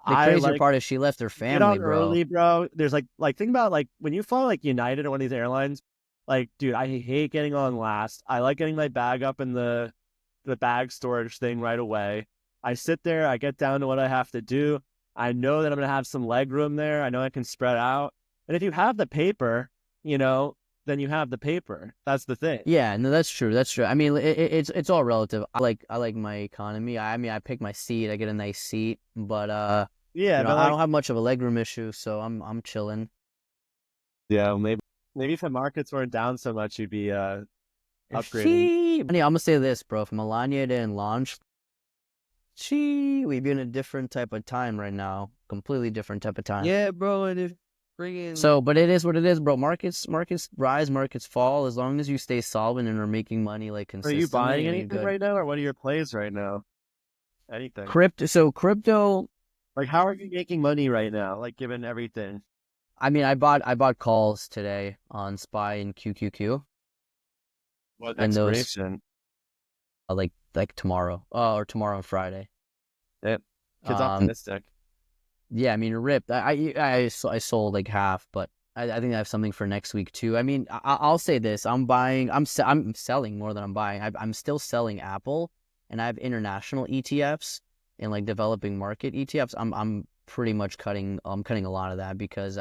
the I crazier like part is she left her get family, on bro. early, bro. There's like think about like when you fly like United or one of these airlines. Like, dude, I hate getting on last. I like getting my bag up in the bag storage thing right away. I sit there, I get down to what I have to do. I know that I'm gonna have some leg room there. I know I can spread out. And if you have the paper, then you have the paper. That's the thing. Yeah, no, that's true. That's true. I mean, it's all relative. I like my economy. I mean, I pick my seat. I get a nice seat, but Yeah, but I like, don't have much of a legroom issue, so I'm chilling. yeah, maybe if the markets weren't down so much, you'd be upgrading. I'm gonna say this, bro. If Melania didn't launch, we'd be in a different type of time right now. Completely different type of time. Yeah, bro. And if bringing So, but it is what it is, bro. Markets rise, markets fall. As long as you stay solvent and are making money like Are consistently, you buying you're anything good. right now, or what are your plays right now? Anything? Crypto. Like, how are you making money right now? Like, given everything. I mean, I bought calls today on SPY and QQQ. What And those- expiration? Like like tomorrow, or tomorrow and Friday. Yep. Kid's Um, optimistic. Yeah, I mean, ripped. I sold like half, but I think I have something for next week too. I mean, I'll say this: I'm selling more than I'm buying. I'm still selling Apple, and I have international ETFs and like developing market ETFs. I'm pretty much cutting. I'm cutting a lot of that because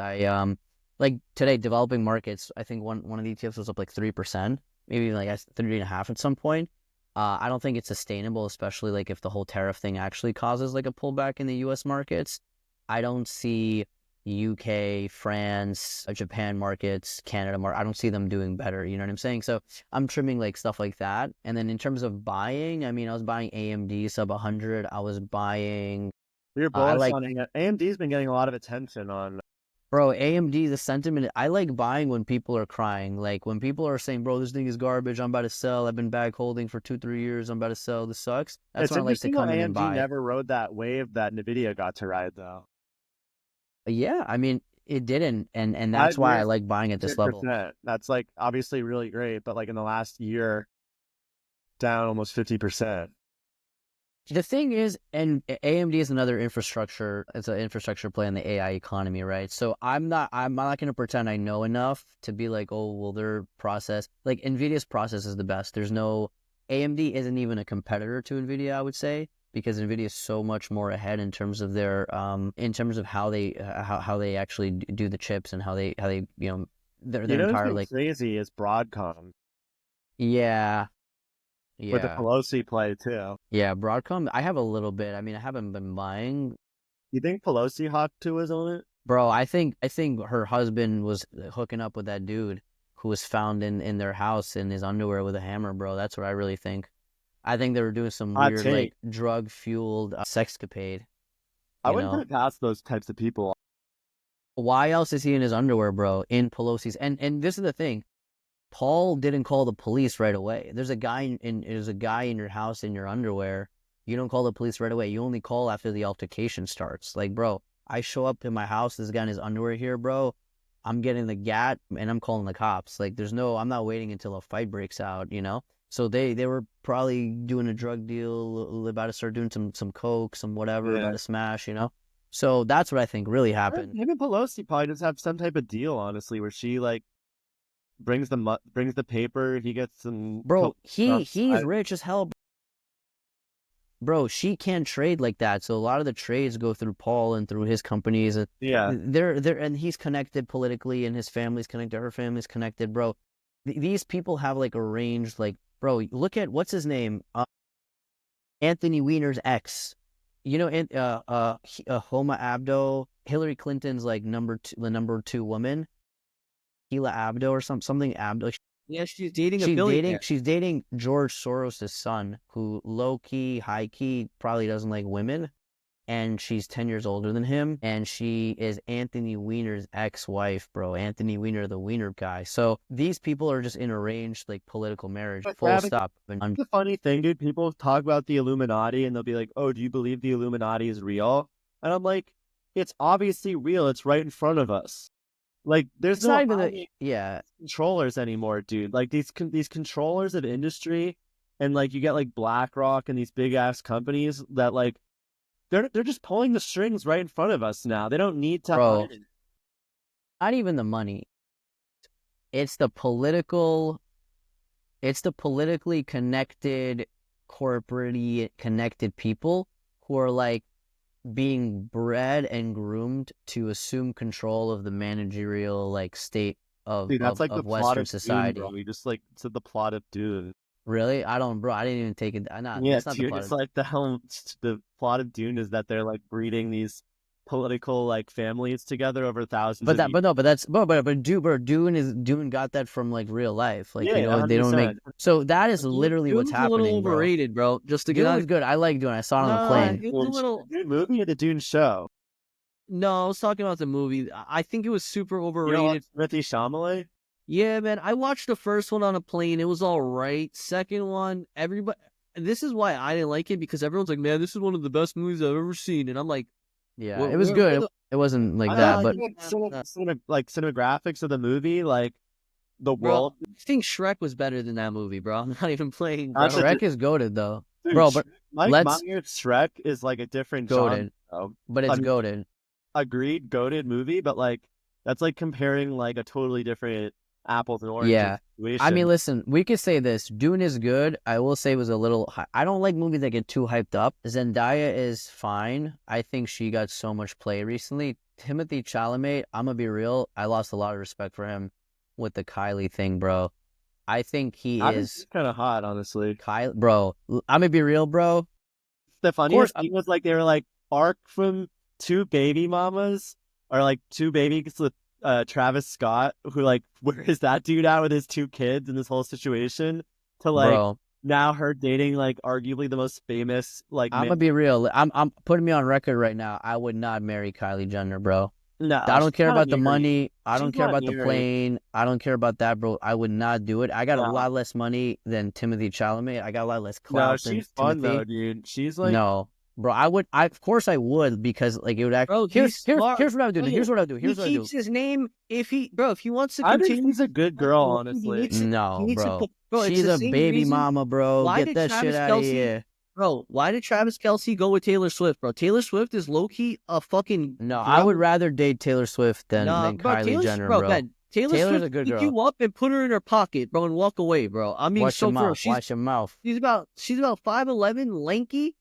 like today developing markets. I think one of the ETFs was up like 3%, maybe like 3.5 at some point. I don't think it's sustainable, especially like if the whole tariff thing actually causes like a pullback in the U.S. markets. I don't see UK, France, Japan markets, Canada I don't see them doing better. You know what I'm saying? So I'm trimming like stuff like that. And then in terms of buying, I mean, I was buying AMD sub 100. I was buying. You're I bullish like, on it. AMD's been getting a lot of attention on. bro, AMD. The sentiment. I like buying when people are crying. Like when people are saying, "Bro, this thing is garbage. I'm about to sell. I've been bag holding for 2-3 years. I'm about to sell. This sucks." That's It's when I like to interesting how come in and AMD buy. never rode that wave that Nvidia got to ride, though. Yeah, I mean, it didn't, and that's 5 why I years, like buying at this level. 10%. That's like obviously really great, but like in the last year, down almost 50%. The thing is, and AMD is another infrastructure. It's an infrastructure play in the AI economy, right? So I'm not going to pretend I know enough to be like, oh, well, their process, like Nvidia's process is the best. There's no AMD isn't even a competitor to Nvidia, I would say, because Nvidia is so much more ahead in terms of their in terms of how they actually do the chips and how they their You know who's entire been like crazy is Broadcom yeah with the yeah Pelosi play too. yeah Broadcom. I have a little bit. I mean, I haven't been buying. You think Pelosi Hawk 2 is on it? Bro, I think her husband was hooking up with that dude who was found in their house in his underwear with a hammer, bro. That's what I really think. I think they were doing some Hot weird take. like drug fueled sexcapade. I You wouldn't put know it past those types of people. why else is he in his underwear, bro? In Pelosi's and this is the thing. Paul didn't call the police right away. There's a guy in your house in your underwear. You don't call the police right away. You only call after the altercation starts. Like, bro, I show up to my house, this guy in his underwear here, bro. I'm getting the gat and I'm calling the cops. Like, I'm not waiting until a fight breaks out, you know? So they were probably doing a drug deal, about to start doing some coke, some whatever, about Yeah. to smash, you know? So that's what I think really happened. Him and Pelosi probably just have some type of deal, honestly, where she like brings the paper, he gets some Bro, coke stuff. he's rich as hell. Bro, she can't trade like that. So a lot of the trades go through Paul and through his companies. And Yeah. they're and he's connected politically, and his family's connected. Her family's connected, bro. These people have like arranged, like, bro. Look at what's his name, Anthony Weiner's ex. You know, Homa Abdo, Hillary Clinton's like the number two woman, Hila Abdo or something Abdo. Yeah, she's dating a billionaire. She's dating George Soros' son, who low key, high key probably doesn't like women, and she's 10 years older than him, and she is Anthony Weiner's ex-wife, bro. Anthony Weiner, the Weiner guy. So these people are just in arranged like political marriage, But full Gavin, stop. the funny thing, dude, people talk about the Illuminati and they'll be like, "Oh, do you believe the Illuminati is real?" And I'm like, "It's obviously real. It's right in front of us." Like, there's It's no not even hiding yeah. controllers anymore, dude. Like these controllers of industry, and like you get like BlackRock and these big ass companies that like they're just pulling the strings right in front of us now. They don't need to Bro, hide it. not even the money. It's the politically connected, corporately connected people who are like being bred and groomed to assume control of the managerial like state of Dude, that's like the of plot Western of Dune, society. bro. We just like said the plot of Dune. Really? Bro, I didn't even take it. Yeah, That's not the dude, plot it's of. like the plot of Dune is that they're like breeding these political like families together over thousands But of that, years. but no, but that's, but Dune got that from like real life. Like, Yeah, they don't make. 100%. So that is Dune, literally what's Dune's a little happening, bro. overrated, bro. Just to get Dune out. was good. I like Dune. I saw it on the No, plane. it was a little. Dune movie or the Dune show? No, I was talking about the movie. I think it was super You know, overrated. Timothy Chalamet. Yeah, man. I watched the first one on a plane. It was all right. Second one, everybody. This is why I didn't like it, because everyone's like, "Man, this is one of the best movies I've ever seen," and I'm like, Yeah, "Where- it was where- where good. the- It wasn't like I that, like but like cinematographics of the movie, like the Bro, world. I think Shrek was better than that movie, bro. I'm not even playing, bro. That's a Shrek is goated though. Dude, bro. But Mike let's Myers Shrek is like a different genre. goaded, Though. but I it's mean, goaded. agreed, goated movie, but like that's like comparing like a totally different apples and oranges Yeah. I mean, situation. listen, we could say this. Dune is good. I will say it was a little. I don't like movies that get too hyped up. Zendaya is fine. I think she got so much play recently. Timothy Chalamet, I'm gonna be real. I lost a lot of respect for him with the Kylie thing, bro. I think he I think is she's kind of hot, honestly. Kylie, bro. I'm gonna be real, bro. The Of course, funniest thing was like they were like arc from two baby mamas or like two babies with Travis Scott, who like where is that dude at with his two kids in this whole situation? To like bro. now her dating like arguably the most famous like I'm gonna be real. I'm putting me on record right now. I would not marry Kylie Jenner, bro. no, I don't she's care not about the Mary. money. I She's don't care not about the Mary. plane. I don't care about that, bro. I would not do it. I got a No. lot less money than Timothy Chalamet. I got a lot less No, clout than she's fun though, Timothy. dude. She's like No, bro. I would. Of course I would because like it would act. Bro, Here's he's smart. here's what I would do. Bro, Here's what I would do. he Here's what I do. keeps his name if he wants to I think continue. she's a good girl, honestly. No, He needs to bro. put- bro, it's She's the a same baby reason- mama, bro. Why Get did that Travis shit out of Kelce- here. Bro, why did Travis Kelce go with Taylor Swift, bro? Taylor Swift is low key a fucking. No, I would rather date Taylor Swift than bro, Kylie Taylor, Jenner, bro. bro. Ben, Taylor Taylor's Swift a good pick girl. you up and put her in her pocket, bro, and walk away, bro. I mean, Watch so your for real, mouth. Watch your mouth, she's about 5'11", lanky,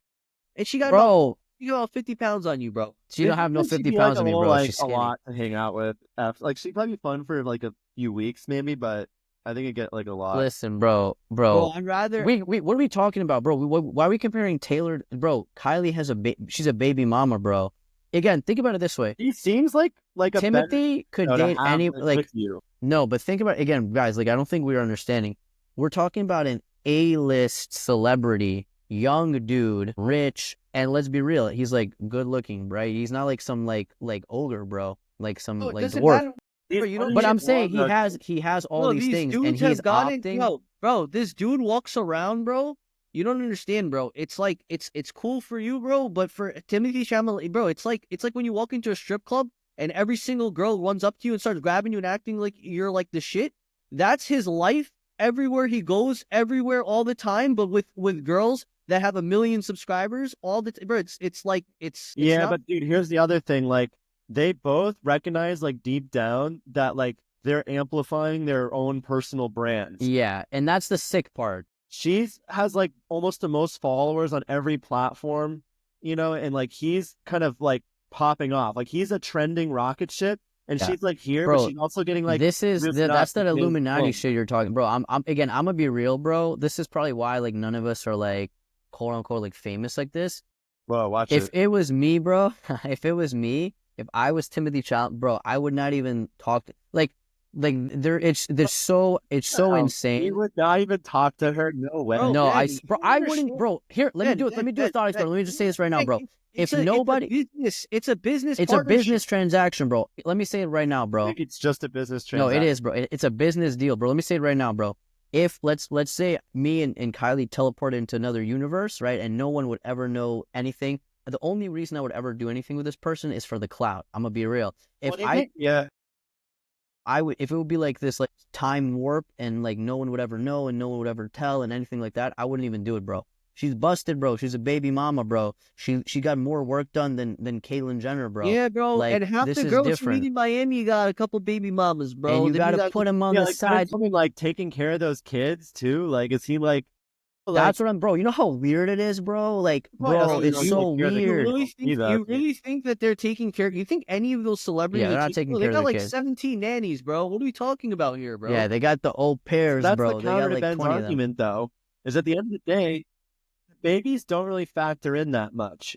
and she got bro. about 50 pounds on you, bro. She don't have no She'd 50 be, pounds like, on me, a little, bro. Like, She's a skinny. lot to hang out with. Like she'd probably be fun for like a few weeks, maybe, but I think it'd get like a lot. Listen, bro. Bro, I'd rather. We what are we talking about, bro? Why are we comparing Taylor, bro? Kylie has she's a baby mama, bro. Again, think about it this way. He seems like a Timothy could better, date to have, any like with you. no, but think about again, guys. Like I don't think we're understanding. We're talking about an A-list celebrity, young dude, rich, and let's be real, he's like good looking, right? He's not like some like ogre, bro. Like some Bro, it like doesn't dwarf. matter. Bro, you don't But get I'm one, saying though. he has all Bro, these things, and dudes he's have gotten, opting. bro. This dude walks around, bro. You don't understand, bro. It's like it's cool for you, bro. But for Timothy Chalamet, bro, it's like when you walk into a strip club and every single girl runs up to you and starts grabbing you and acting like you're like the shit. That's his life. Everywhere he goes, everywhere, all the time. But with girls that have 1 million subscribers, all the bro. It's like it's Yeah, not- but dude, here's the other thing. Like they both recognize like deep down that like they're amplifying their own personal brands. Yeah, and that's the sick part. She's has like almost the most followers on every platform, you know, and like he's kind of like popping off. Like he's a trending rocket ship, and Yeah. she's like here, Bro, but she's also getting like this is really that's that not getting Illuminati close. shit you're talking, bro. I'm again. I'm gonna be real, bro. This is probably why like none of us are like quote unquote like famous like this. Whoa, watch If it. it was me, bro, if it was me, if I was Timothy Chalamet, bro, I would not even talk. Like there, it's so Wow, insane. You would not even talk to her. No way. Bro, No, Ben, bro, you I understand- wouldn't, bro. Here, let me do it. Let me do a thought experiment. Let me just say this right now, bro. If nobody, it's a business. it's a partnership. business transaction, bro. Let me say it right now, I bro. think it's just a business No, transaction. it is, bro. It's a business deal, bro. Let me say it right now, bro. If let's say me and Kylie teleport into another universe, right, and no one would ever know anything. The only reason I would ever do anything with this person is for the clout. I'm gonna be real. If I would, if it would be like this, like time warp, and like no one would ever know, and no one would ever tell, and anything like that, I wouldn't even do it, bro. She's busted, bro. She's a baby mama, bro. She got more work done than Caitlyn Jenner, bro. Yeah, bro. Like, and half this the is girls different. from in Miami got a couple baby mamas, bro. And you Then gotta put him on Yeah, the like, side. something like taking care of those kids too. Like, is he like? That's what I'm, bro. You know how weird it is, bro. Like, Probably bro, doesn't it's really so take care of the weird. Either. You really think that they're taking care? You think any of those celebrities? Yeah, they're are not taking bro, care they of got their like kids. 17 nannies, bro. What are we talking about here, bro? Yeah, they got the old pairs, That's bro. the They counter got to like Ben's 20 of them. argument, though, is at the end of the day, babies don't really factor in that much.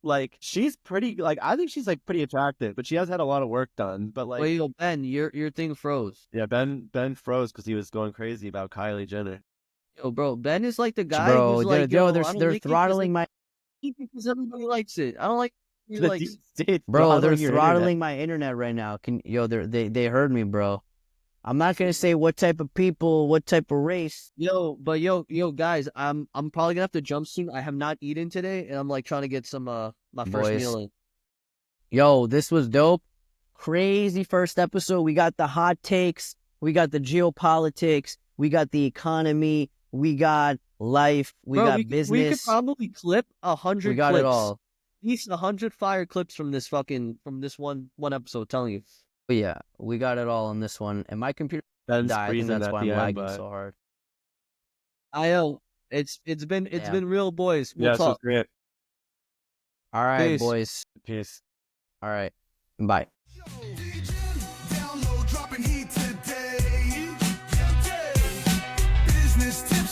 Like, she's pretty. Like, I think she's like pretty attractive, but she has had a lot of work done. But like, Wait, yo, Ben, your thing froze. yeah, Ben froze because he was going crazy about Kylie Jenner. Yo, bro, Ben is like the guy Bro, who's they're, like, yo, yo, they're, I don't they're like it 'cause, throttling my, because everybody likes it. I don't like it. The Like, deep state bro, they're throttling your throttling internet. my internet right now. They heard me, bro. I'm not gonna say what type of people, what type of race. yo, guys, I'm probably gonna have to jump soon. I have not eaten today, and I'm like trying to get some my first Boys. meal in. Yo, this was dope. Crazy first episode. We got the hot takes. We got the geopolitics. We got the economy. We got life. We Bro, got we could business. probably clip 100 We got clips. it all. At least 100 fire clips from this one episode. Telling you. But yeah, we got it all on this one. And my computer Ben died. I think squeezing that's at why the I'm end, lagging but so hard. I know it's been real, boys. We'll yeah, so talk. great. All right, Peace. boys. Peace. All right. Bye. Degen, download, dropping heat today. Business tips